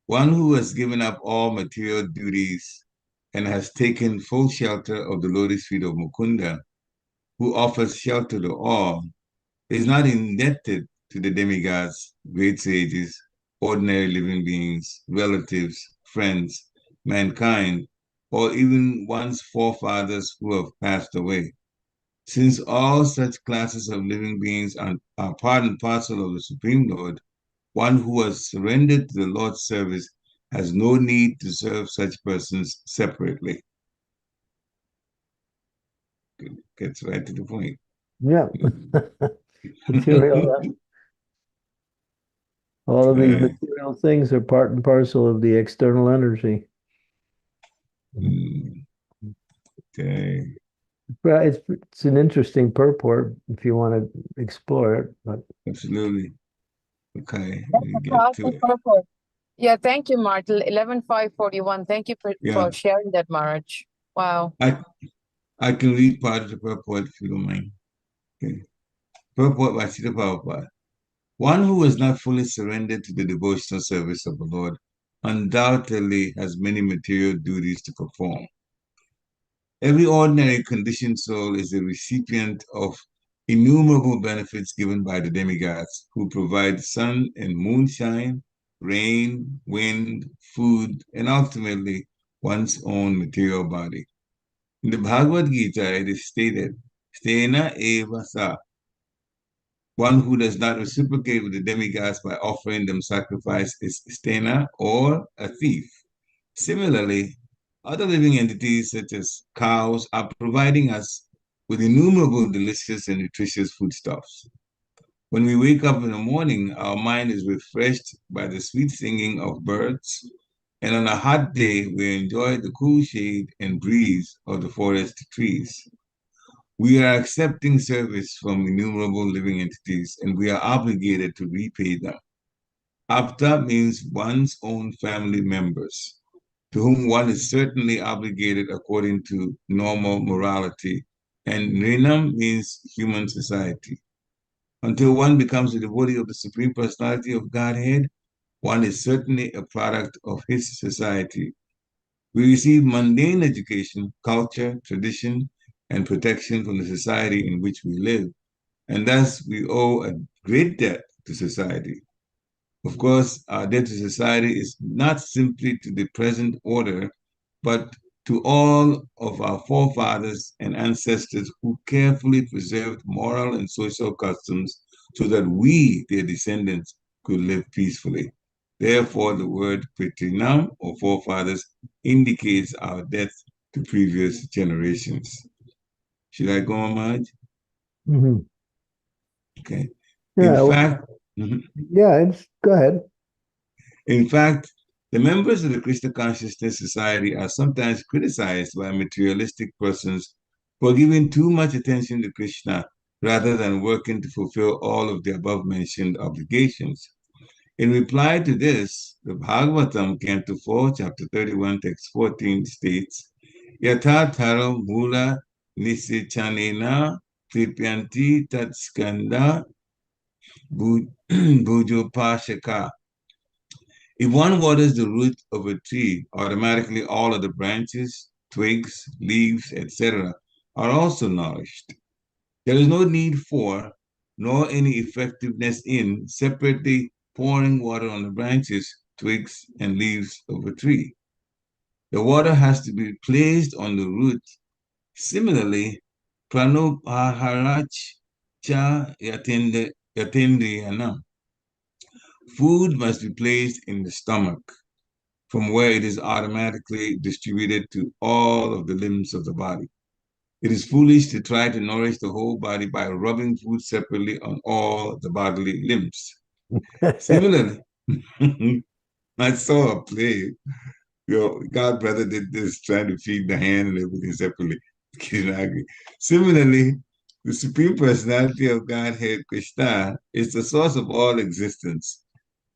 Speaker 3: one who has given up all material duties and has taken full shelter of the lotus feet of Mukunda, who offers shelter to all, is not indebted to the demigods, great sages, ordinary living beings, relatives, friends, mankind, or even one's forefathers who have passed away. Since all such classes of living beings are part and parcel of the Supreme Lord, one who has surrendered to the Lord's service has no need to serve such persons separately. Gets right to the point.
Speaker 4: Yeah. Material. All of these material things are part and parcel of the external energy.
Speaker 3: Okay.
Speaker 4: Well, it's an interesting purport if you want to explore it. But
Speaker 3: Absolutely. Okay.
Speaker 5: That's
Speaker 3: We
Speaker 5: a
Speaker 3: get to
Speaker 5: powerful
Speaker 3: it.
Speaker 5: purport. Yeah, thank you, Martel. 11,541. Thank you for sharing that, March. Wow.
Speaker 3: I can read part of the purport if you don't mind. Okay. Purport by Srila Prabhupada. One who is not fully surrendered to the devotional service of the Lord undoubtedly has many material duties to perform. Every ordinary conditioned soul is a recipient of innumerable benefits given by the demigods, who provide sun and moonshine, rain, wind, food, and ultimately one's own material body. In the Bhagavad Gita, it is stated, Stena eva sa, one who does not reciprocate with the demigods by offering them sacrifice is stena, or a thief. Similarly, other living entities such as cows are providing us with innumerable delicious and nutritious foodstuffs. When we wake up in the morning, our mind is refreshed by the sweet singing of birds, and on a hot day, we enjoy the cool shade and breeze of the forest trees. We are accepting service from innumerable living entities, and we are obligated to repay them. Apta means one's own family members, to whom one is certainly obligated according to normal morality, and Nrinam means human society. Until one becomes a devotee of the Supreme Personality of Godhead, one is certainly a product of his society. We receive mundane education, culture, tradition, and protection from the society in which we live, and thus we owe a great debt to society. Of course, our debt to society is not simply to the present order, but to all of our forefathers and ancestors who carefully preserved moral and social customs so that we, their descendants, could live peacefully. Therefore, the word Pritrinam, or forefathers, indicates our debt to previous generations. Should I go on, Marge?
Speaker 4: Mhm.
Speaker 3: Okay.
Speaker 4: Yeah,
Speaker 3: In fact,
Speaker 4: go ahead.
Speaker 3: In fact, the members of the Krishna Consciousness Society are sometimes criticized by materialistic persons for giving too much attention to Krishna rather than working to fulfill all of the above mentioned obligations. In reply to this, the Bhagavatam, Canto 4, Chapter 31, Text 14 states, Yatha Taro Mula Nisichanena Tripyanti Tatskanda Bhujopashaka. If one waters the root of a tree, automatically all of the branches, twigs, leaves, etc., are also nourished. There is no need for, nor any effectiveness in, separately pouring water on the branches, twigs, and leaves of a tree. The water has to be placed on the root. Similarly, pranopaharach cha yatendriyanam. Food must be placed in the stomach, from where it is automatically distributed to all of the limbs of the body. It is foolish to try to nourish the whole body by rubbing food separately on all the bodily limbs. Similarly, I saw a play. Your god brother did this, trying to feed the hand and everything separately. Similarly, the Supreme Personality of Godhead, Krishna, is the source of all existence.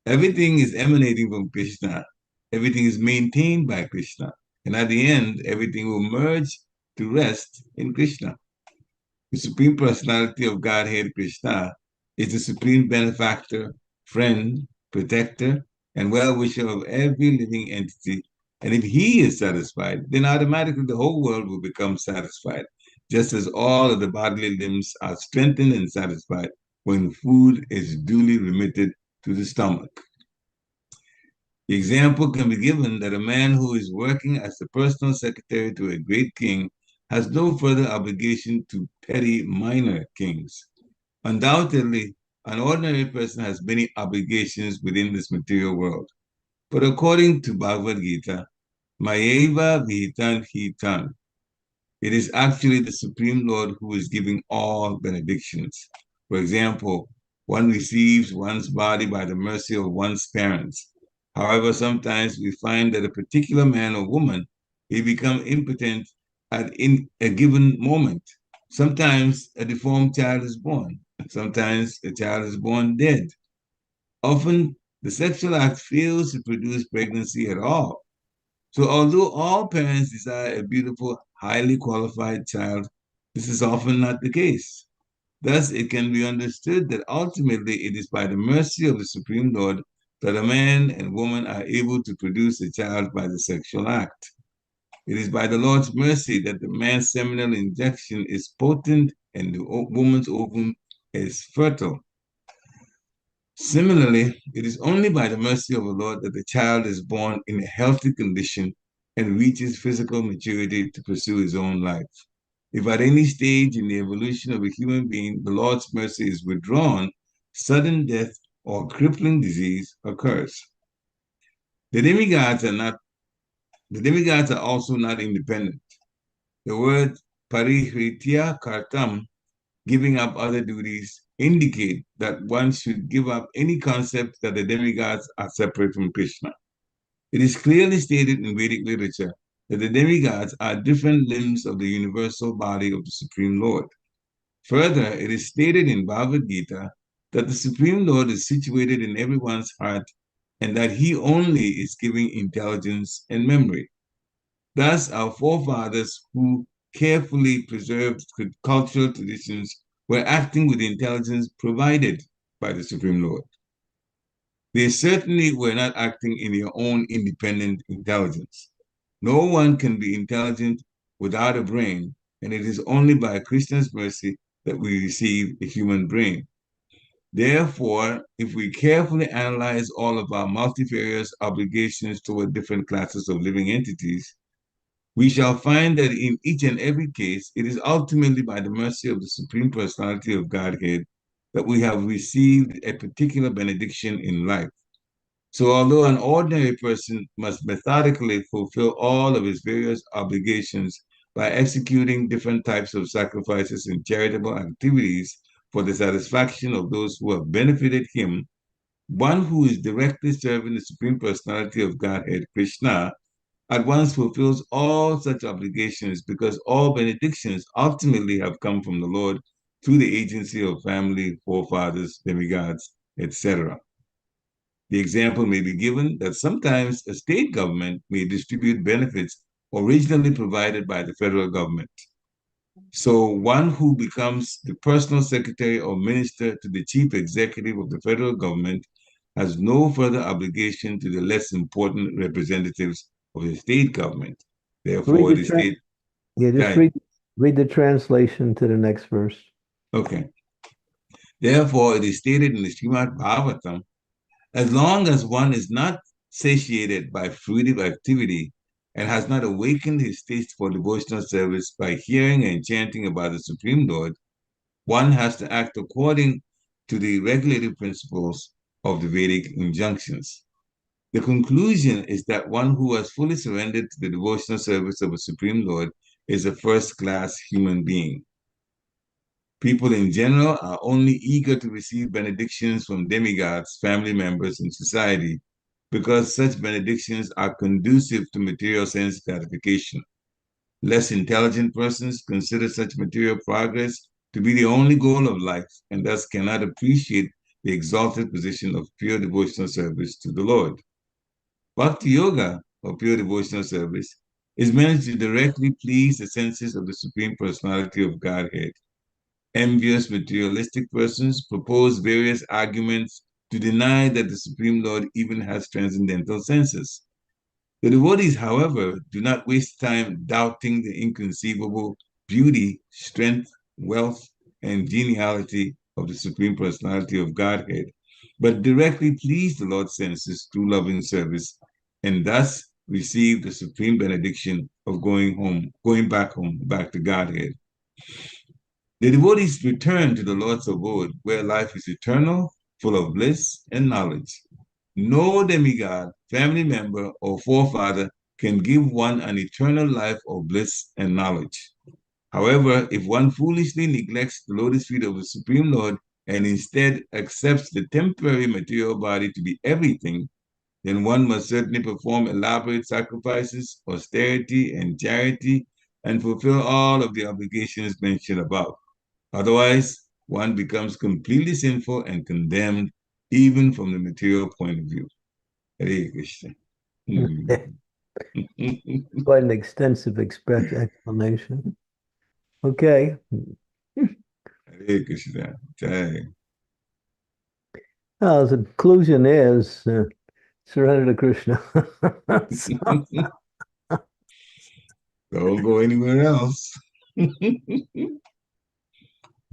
Speaker 3: Everything is emanating from Krishna. Everything is maintained by Krishna. And at the end, everything will merge to rest in Krishna. The Supreme Personality of Godhead, Krishna, is the supreme benefactor, friend, protector, and well-wisher of every living entity. And if he is satisfied, then automatically the whole world will become satisfied, just as all of the bodily limbs are strengthened and satisfied when food is duly remitted to the stomach. The example can be given that a man who is working as the personal secretary to a great king has no further obligation to petty minor kings. Undoubtedly, an ordinary person has many obligations within this material world. But according to Bhagavad Gita, Mayeva Vihitan Hitan, it is actually the Supreme Lord who is giving all benedictions. For example, one receives one's body by the mercy of one's parents. However, sometimes we find that a particular man or woman may become impotent in a given moment. Sometimes a deformed child is born. Sometimes a child is born dead. Often, the sexual act fails to produce pregnancy at all. So, although all parents desire a beautiful, highly qualified child, this is often not the case. Thus, it can be understood that ultimately it is by the mercy of the Supreme Lord that a man and woman are able to produce a child by the sexual act. It is by the Lord's mercy that the man's seminal injection is potent and the woman's ovum is fertile. Similarly, it is only by the mercy of the Lord that the child is born in a healthy condition and reaches physical maturity to pursue his own life. If at any stage in the evolution of a human being the Lord's mercy is withdrawn, sudden death or crippling disease occurs. The demigods are also not independent. The word parihritya kartam, giving up other duties, indicate that one should give up any concept that the demigods are separate from Krishna. It is clearly stated in Vedic literature that the demigods are different limbs of the universal body of the Supreme Lord. Further, it is stated in Bhagavad Gita that the Supreme Lord is situated in everyone's heart and that he only is giving intelligence and memory. Thus, our forefathers who carefully preserved cultural traditions were acting with the intelligence provided by the Supreme Lord. They certainly were not acting in their own independent intelligence. No one can be intelligent without a brain, and it is only by Krishna's mercy that we receive a human brain. Therefore, if we carefully analyze all of our multifarious obligations toward different classes of living entities, we shall find that in each and every case, it is ultimately by the mercy of the Supreme Personality of Godhead that we have received a particular benediction in life. So although an ordinary person must methodically fulfill all of his various obligations by executing different types of sacrifices and charitable activities for the satisfaction of those who have benefited him, one who is directly serving the Supreme Personality of Godhead, Krishna, at once fulfills all such obligations because all benedictions ultimately have come from the Lord through the agency of family, forefathers, demigods, etc. The example may be given that sometimes a state government may distribute benefits originally provided by the federal government. So one who becomes the personal secretary or minister to the chief executive of the federal government has no further obligation to the less important representatives of the state government. Therefore, the state...
Speaker 4: Yeah, just read the translation to the next verse.
Speaker 3: Okay. Therefore, it is stated in the Srimad Bhagavatam, as long as one is not satiated by fruitive activity and has not awakened his taste for devotional service by hearing and chanting about the Supreme Lord, one has to act according to the regulative principles of the Vedic injunctions. The conclusion is that one who has fully surrendered to the devotional service of a Supreme Lord is a first-class human being. People in general are only eager to receive benedictions from demigods, family members, and society because such benedictions are conducive to material sense gratification. Less intelligent persons consider such material progress to be the only goal of life and thus cannot appreciate the exalted position of pure devotional service to the Lord. Bhakti Yoga, or pure devotional service, is meant to directly please the senses of the Supreme Personality of Godhead. Envious materialistic persons propose various arguments to deny that the Supreme Lord even has transcendental senses. The devotees, however, do not waste time doubting the inconceivable beauty, strength, wealth, and geniality of the Supreme Personality of Godhead, but directly please the Lord's senses through loving service, and thus receive the supreme benediction of going back home, back to Godhead. The devotees return to the Lord's abode, where life is eternal, full of bliss and knowledge. No demigod, family member, or forefather can give one an eternal life of bliss and knowledge. However, if one foolishly neglects the lotus feet of the Supreme Lord and instead accepts the temporary material body to be everything, then one must certainly perform elaborate sacrifices, austerity, and charity, and fulfill all of the obligations mentioned above. Otherwise, one becomes completely sinful and condemned even from the material point of view. Hare Krishna.
Speaker 4: Quite an extensive explanation. Okay.
Speaker 3: Hare Krishna. Jai.
Speaker 4: Well, the conclusion is surrender to Krishna.
Speaker 3: Don't go anywhere else.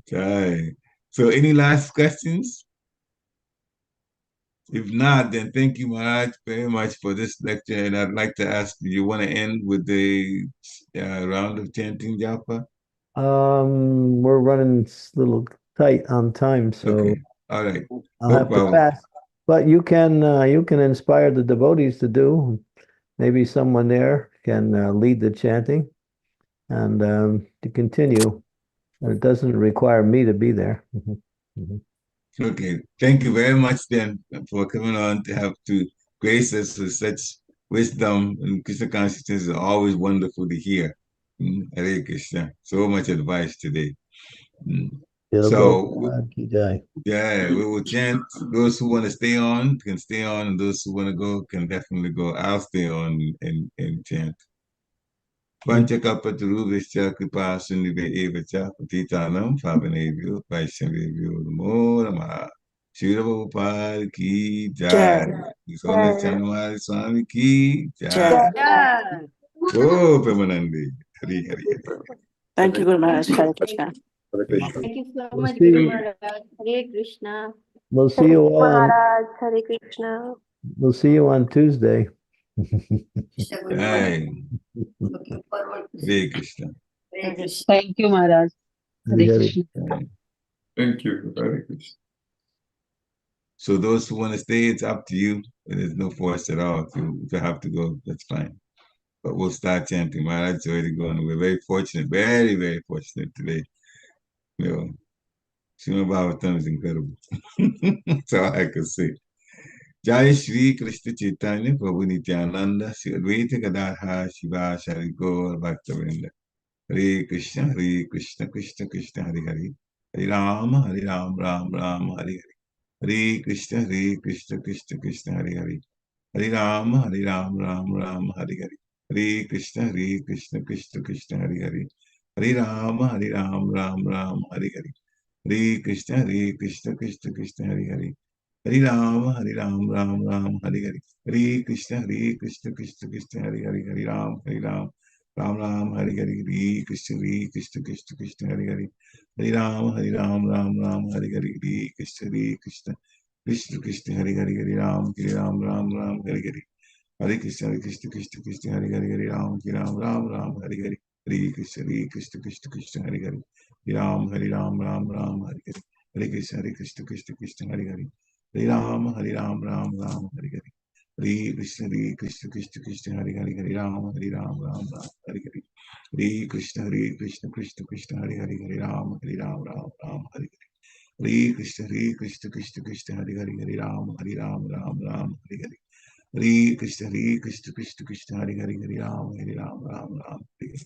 Speaker 3: Jai. So, any last questions? If not, then thank you, Maharaj, very much for this lecture. And I'd like to ask, do you want to end with the round of chanting japa?
Speaker 4: We're running a little tight on time, so
Speaker 3: Okay. All right.
Speaker 4: I'll
Speaker 3: No
Speaker 4: have
Speaker 3: problem.
Speaker 4: to pass. But you can inspire the devotees to do. Maybe someone there can lead the chanting and to continue. It doesn't require me to be there.
Speaker 3: Okay. Thank you very much then for coming on to grace us with such wisdom, and Krishna consciousness is always wonderful to hear. Hare Krishna. So much advice today. So, yeah, we will chant. Those who want to stay on can stay on, and those who want to go can definitely go. I'll stay on and chant. Panchakapatarubhishcha kripa sindhve evacha patitanam pavanebhyo vaishnavebhyo namo namaha. Srila Prabhupada ki jai. Swami Candramauli ki jai.
Speaker 2: Yeah.
Speaker 3: Oh, Premanandi. Hari Hari Hari.
Speaker 6: Thank you, Guru Maharaj. Hare Krishna.
Speaker 2: Thank you so much,
Speaker 4: see-
Speaker 2: Guru Maharaj. Hare Krishna.
Speaker 4: We'll see you all.
Speaker 7: Maharaj, Hare Krishna.
Speaker 4: We'll see you on Tuesday.
Speaker 3: Jai.
Speaker 2: Looking forward to
Speaker 3: Hare Krishna.
Speaker 2: Hare Krishna.
Speaker 9: Thank you, Maharaj. Hare
Speaker 4: Hare
Speaker 9: Krishna.
Speaker 8: Thank you. Hare Krishna.
Speaker 3: So those who want to stay, it's up to you. There's no force at all. If you have to go, that's fine. But we'll start chanting. Maharaj's already going. We're very fortunate, very, very fortunate today. You know, Srimad Bhagavatam is incredible. That's all I can say. Jai Shri Krishna Chaitanya Prabhu Nityananda Shri Advaita Gadadhar Shiva Shari Gaur Bhaktavinda. Hare Krishna, Krishna Krishna, Hare Hare. Hare Rama, Ram Ram, Hare Hare. Hare Krishna, Krishna Krishna, Hare Hare. Hare Rama, Ram Ram, Hare Hare. Hare Krishna, Krishna Hare Hare. Hare Rama, Ram Ram, Hare Hare. Hare Krishna, Krishna Hare Hare. Hare Rama, Ram Ram, Hare Hare. Hare Krishna, Krishna Hare Hare. Hare Ram, Ram Hare Hare. Hare Krishna, Krishna Hare Hare. Hare Ram, Ram Hare Hare. Hare Krishna, Krishna Hare Hare. Hare Ram, Hare Hare. Hare Krishna, Krishna Hare Hare. Hare Ram, Hare Hare. Hare Krishna, Krishna Hare Hare. Hare Ram, Ram Hare Hare. Hare Krishna, Krishna Hare Hare. Hare Ram, Ram Hare Hare. Hare Krishna, Krishna Hare Hare. Hare Ram, Ram Hare Hare. Hare Krishna, Krishna Hare Hare. Hare Ram, Ram Hare Hare. Hare Krishna, Krishna Hare Hare. Hare Ram, Ram Hare Hare. Hare Krishna, Krishna Hare Hare. Hare Ram, Ram Hare Hare.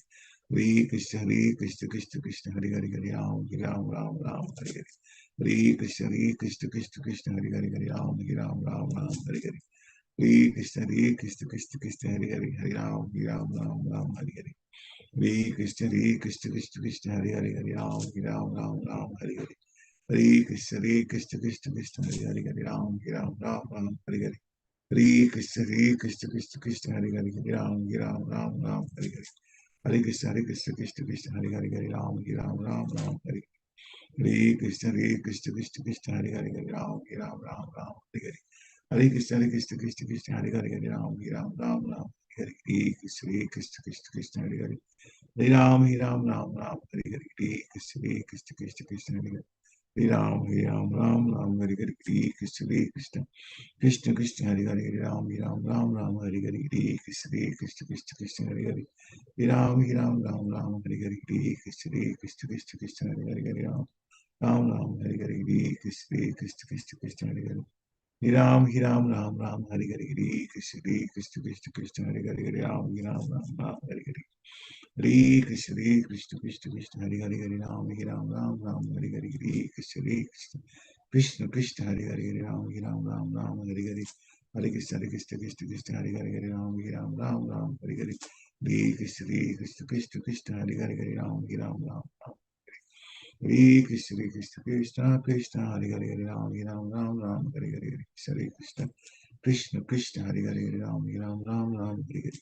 Speaker 3: Hare Krishna, Hare Krishna, Krishna Krishna, Hare Hare, Hare Ram, Ram Ram, Ram Hare Hare. Hare Krishna, Hare Krishna, Krishna Krishna, Hare Hare, Hare Ram, Ram Ram, Hare Hare. Hare Krishna, Hare Krishna, Krishna Krishna, Hare Hare, Hare Ram, Ram, Hare Hare. Hare Krishna, Hare Krishna, Krishna Krishna, Hare Hare, Hare Ram, Hare Hare. Hare Krishna, Hare Krishna, Krishna Krishna, Hare Hare, Hare Ram, Hare Hare. Hare Krishna, Hare Krishna, Krishna Krishna, Hare Hare, Hare Ram, Hare Hare. Hare Krishna, Hare Krishna, Krishna Krishna, Hare Hare, Hare Ram, Hare Hare. Hare Krishna, Hare Krishna, Krishna Krishna, Hare Hare, Hare Ram, Hare Hare. Hare Krishna, Hare Krishna, Krishna Krishna, Hare Hare, Hare Ram, Hare Hare. Hare Krishna, Hare Krishna, Krishna Krishna, Hare Hare. Hare Ram, Hare Hare. Hare Krishna, Hare Krishna, Krishna Krishna, Hare Hare. Hare Ram, Hare Hare. Hare Krishna, Hare Krishna, Krishna Krishna, Hare Hare, Hare Ram, Hare Hare. Hare Krishna, Hare Krishna, Krishna Krishna, Hare Hare. Hare Ram, Hare Hare. Hare Krishna, Hare Krishna, Krishna Krishna, Hare Hare, Hare Ram, Hare Hare. Hare Krishna, Hare Krishna, Krishna Krishna, Hare Hare. Ram, Hare Hare. Hare Krishna, Hare Krishna, Krishna Krishna, Hare Hare, Hare Ram, Hare Hare. Hare Krishna, Hare Krishna, Krishna Krishna, Hare Hare, Hare Ram, Hare Hare. Hare Krishna, Hare Krishna, Krishna Krishna, Hare Hare, Hare Ram, Hare Hare. Hare Krishna, Hare Krishna, Krishna Krishna, Hare Hare, Hare Ram, Hare Hare. Hare Krishna, Hare Krishna, Krishna Krishna, Hare Hare, Hare Ram, Hare Krishna, Hare Krishna, Krishna Krishna, Hare Hare, Hare Ram, Hare Hare. Hare Krishna, Krishna Krishna, Hare Hare, Hare Ram, Hare Hare.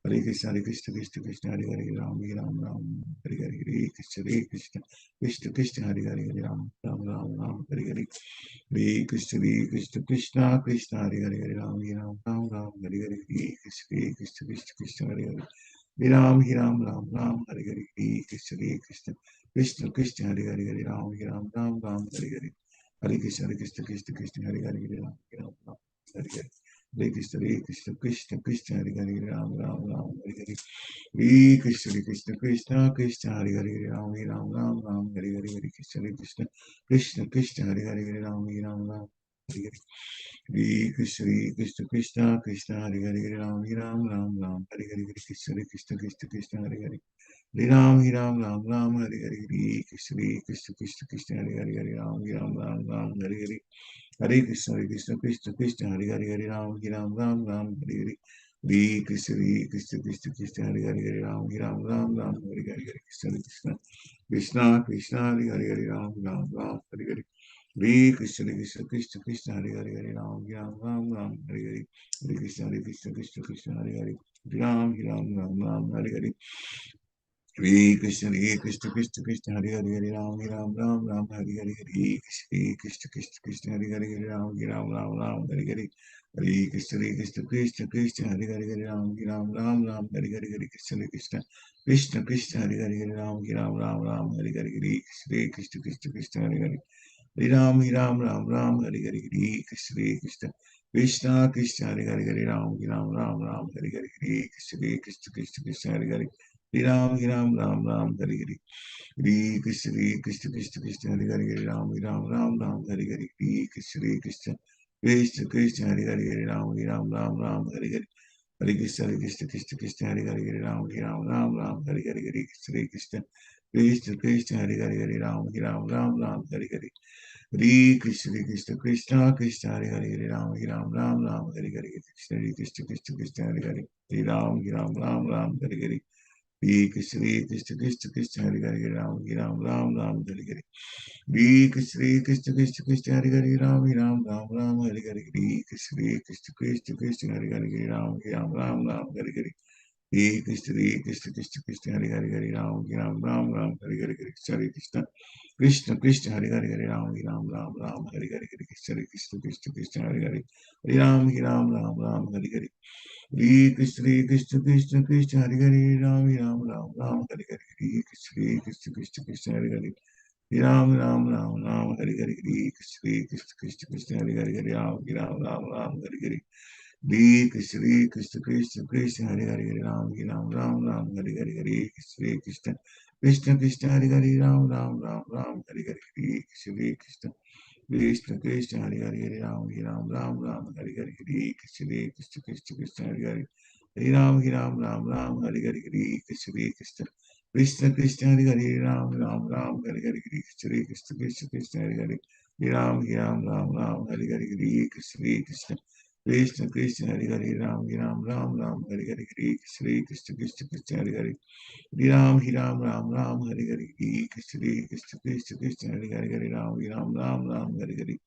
Speaker 3: Hare Krishna, Hare Krishna, Krishna Krishna, Hare Hare, Ram, Hare Hare. Hare Krishna, Hare Krishna, Krishna Krishna, Hare Hare, Hare Ram, Hare Hare. Hare Krishna, Hare Krishna, Krishna Krishna, Hare Hare, Hare Ram, Hare Hare. Hare Krishna, Hare Krishna, Krishna Krishna, Hare Hare. Ram, Hare Hare. Hare Krishna, Hare Krishna, Krishna Krishna, Hare Hare, Hare Ram, Hare Hare. Hare Krishna, Hare Krishna, Krishna Krishna, Hare Hare, Hare Ram, Hare Hare. Hare Krishna, Hare Krishna, Krishna Krishna, Hare Hare, Hare Ram, Hare Hare. Hare Krishna, Hare Krishna, Krishna Krishna, Hare Hare, Hare Ram, Hare Hare. Hare Krishna, Hare Krishna, Krishna Krishna, Hare Hare, Hare Ram, Hare Hare. Hare Krishna, Hare Krishna, Krishna Krishna, Hare Hare, Hare Ram, Hare Hare. Hare Krishna, Hare Krishna, Krishna Krishna, Hare Hare. Hare Ram, Hare Hare. Hare Krishna, Hare Krishna, Krishna Krishna, Hare Hare, Hare Ram, Hare Hare. Hare Krishna, Hare Krishna, Krishna Krishna, Hare Hare, Hare Ram, Hare Hare. Hare Krishna, Hare Krishna, Krishna Krishna, Hare Hare, Hare Ram, Hare Hare. Hare Krishna, Hare Krishna, Krishna Krishna, Hare Hare, Hare Ram, Hare Hare. Hare Krishna, Hare Krishna, Krishna Krishna, Hare Hare, Hare Ram, Hare Hare. Hare Krishna, Hare Krishna, Krishna Krishna, Hare Hare, Ram, Hare Hare. Hare Krishna, Hare Krishna, Krishna Krishna, Hare Hare, Hare Ram, Hare Hare. Hare Krishna, Krishna Krishna, Hare Hare, Hare Ram, Hare Hare. Hare Krishna, Hare Krishna, Krishna Krishna, Hare Hare, Hare Ram, Hare Hare. Hare Krishna, Hare Krishna, Krishna Krishna, Hare Hare, Hare Ram, Hare Hare. Hare Krishna, Krishna Krishna, Hare Hare. Hare Ram, Hare Hare. Hare Krishna, Hare Krishna, Krishna Krishna, Hare Hare, Hare Ram, Hare Hare. Hare Krishna, Hare Krishna, Krishna Krishna, Hare Hare. Hare Ram, Hare Hare. Hare Krishna, Hare Krishna, Krishna Krishna, Hare Hare, Hare Ram, Hare Hare. Hare Krishna, Hare Krishna, Krishna Krishna, Hare Hare, Hare Ram, Hare Hare. Hare Krishna, Hare Krishna, Krishna Krishna, Hare Hare, Hare Ram, Hare Hare. Hare Krishna, Hare Krishna, Krishna Krishna, Hare Hare, Hare Ram, Hare Hare. Hare Krishna, Hare Krishna, Krishna Krishna, Hare Hare, Hare Ram, Hare Hare. Hare Krishna, Hare Krishna, Krishna Krishna, Hare Hare, Hare Ram, Hare Hare. Hare Krishna, Hare Krishna, Krishna Krishna, Hare Hare, Hare Ram, Hare Hare. Hare Krishna, Hare Krishna, Krishna Krishna, Hare Hare, Ram, Hare Hare. Hare Krishna, Hare Krishna, Krishna Krishna, Hare Hare, Hare Ram, Hare Hare. Hare Krishna, Hare Krishna, Krishna Krishna, Hare Hare, Hare Ram, Hare Hare. Hare Krishna, Hare Krishna, Krishna Krishna, Hare Hare, Hare Ram, Hare Hare. Hare Krishna, Hare Krishna, Krishna Krishna, Hare Hare, Hare Ram, Hare Hare. Hare Krishna, Hare Krishna, Krishna Krishna, Hare Hare, Ram, Hare Hare. Hare Krishna, Hare Krishna, Krishna Krishna, Hare Hare, Hare Ram, Hare Hare. Hare Krishna, Hare Krishna, Krishna Krishna, Hare Hare, Hare Ram, Hare Hare. Hare Krishna, Hare Krishna, Krishna Krishna, Hare Hare, Hare Ram, Hare Hare. Hare Krishna, Hare Krishna, Krishna Krishna, Hare Hare, Ram, Hare Hare. Hare Krishna, Hare Krishna, Krishna Krishna, Hare Hare, Hare Ram, Hare Hare. Hare Krishna, Hare Krishna, Krishna Krishna, Hare Hare, Hare Ram, Hare Hare. Hare Krishna, Hare Krishna, Krishna Krishna Hare Hare Ram Ram Ram Hare Hare Hare Krishna Krishna Krishna Hare Hare Ram Ram Ram Ram Hare Hare Hare Krishna Krishna Krishna Krishna Hare Hare Ram Ram Ram Ram Hare Hare Hare Krishna Krishna Krishna Krishna Hare Hare Ram Ram Ram Hare Hare Hare Krishna Krishna Krishna Krishna Hare Hare Ram Ram Ram Hare Hare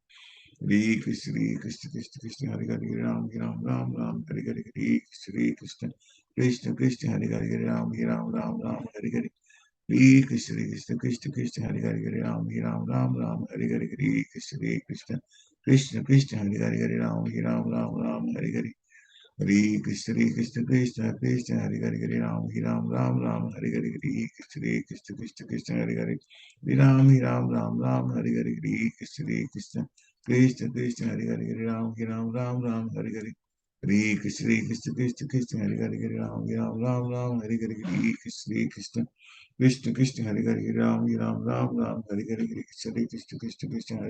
Speaker 3: Hare Krishna Krishna Krishna Krishna Hare Hare Ram Ram Ram Hare Hare Hare Krishna Krishna Krishna Krishna Hare Hare Ram Ram Ram Hare Hare Hare Krishna Krishna Krishna Krishna Hare Hare Ram Ram Ram Hare Hare Hare Krishna Krishna Krishna Krishna Hare Hare Ram Ram Hare Hare Hare Krishna Krishna Krishna Krishna Hare Hare Ram Ram Hare Hare Hare Krishna Krishna Krishna Krishna Hare Hare Ram Hare Hare Hare Krishna Krishna Krishna Krishna Hare Hare Ram Ram Hare Hare Hare Krishna Krishna Krishna Krishna Hare Hare Ram Ram Hare Hare Hare Krishna Krishna Krishna Krishna Hare Hare Ram Ram Hare Hare Hare Krishna Krishna Krishna Krishna Hare Hare Ram Ram Hare Hare Hare Krishna Krishna Krishna Krishna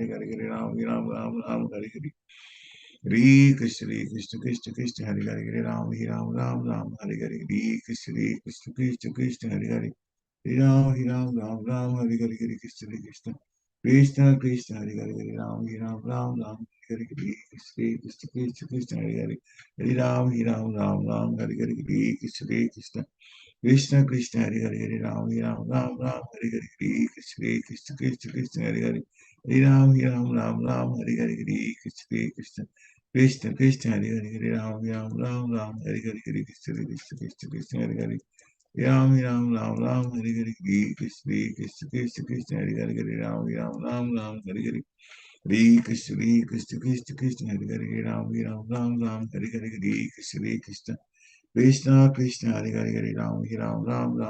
Speaker 3: Hare Hare Ram Ram Hare Hare Hare Krishna Krishna Krishna Krishna Hare Hare Ram Hare Hare Hare Krishna Krishna Krishna Krishna Hare Hare Ram Ram Hare Hare Krishna Krishna Krishna Krishna Hare Hare Ram Hare Hare Hare Krishna Krishna Krishna Krishna Hare Hare Ram Hare Hare Krishna Krishna Krishna Krishna Hare Hare Ram Hare Hare Hare Krishna Krishna Krishna Krishna Hare Hare Ram Hare Hare Hare Krishna Krishna Krishna Krishna Hare Hare Ram Hare Hare Hare Krishna Krishna Krishna Krishna Hare Hare Ram Hare Hare Hare Krishna Krishna Krishna Hare Hare Ram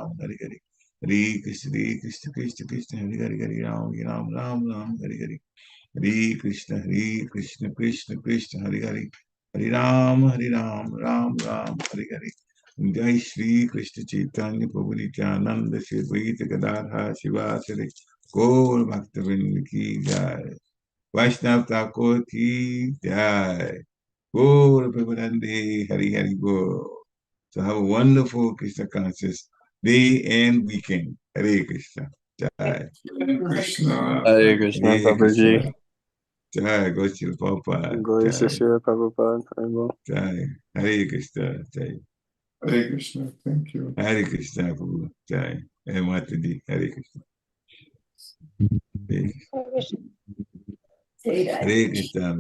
Speaker 3: Hare Hare Hare Krishna Krishna Krishna Krishna Hare Hare Ram Hare Hare Hare Krishna Krishna Krishna Hare Hare Ram Hare Hare Hare Krishna Krishna Krishna Hare Hare Hare Ram Hare Hare Jai Shri Krishna Chaitanya Prabhu Nityananda Shri Advaita Gadadhar Shivasari Gaur Bhaktavind Ki Jai Vaishnav Thakur Ki Jai Gaur Premanande Hari Hari Gaur. So have a wonderful Krishna conscious day and weekend. Hare Krishna. Jai.
Speaker 8: Krishna.
Speaker 10: Hare Krishna,
Speaker 3: Hare
Speaker 10: Prabhuji.
Speaker 3: Krishna. Jai. Go Shri Prabhupada.
Speaker 10: Glory to
Speaker 3: Jai.
Speaker 10: Srila Prabhupada. Hare
Speaker 3: Jai. Hare Krishna. Jai.
Speaker 8: Hare Krishna. Thank you.
Speaker 3: Hare Krishna Prabhu. Jai. Hare Mataji. Hare Krishna. Hare Krishna. Hare Krishna.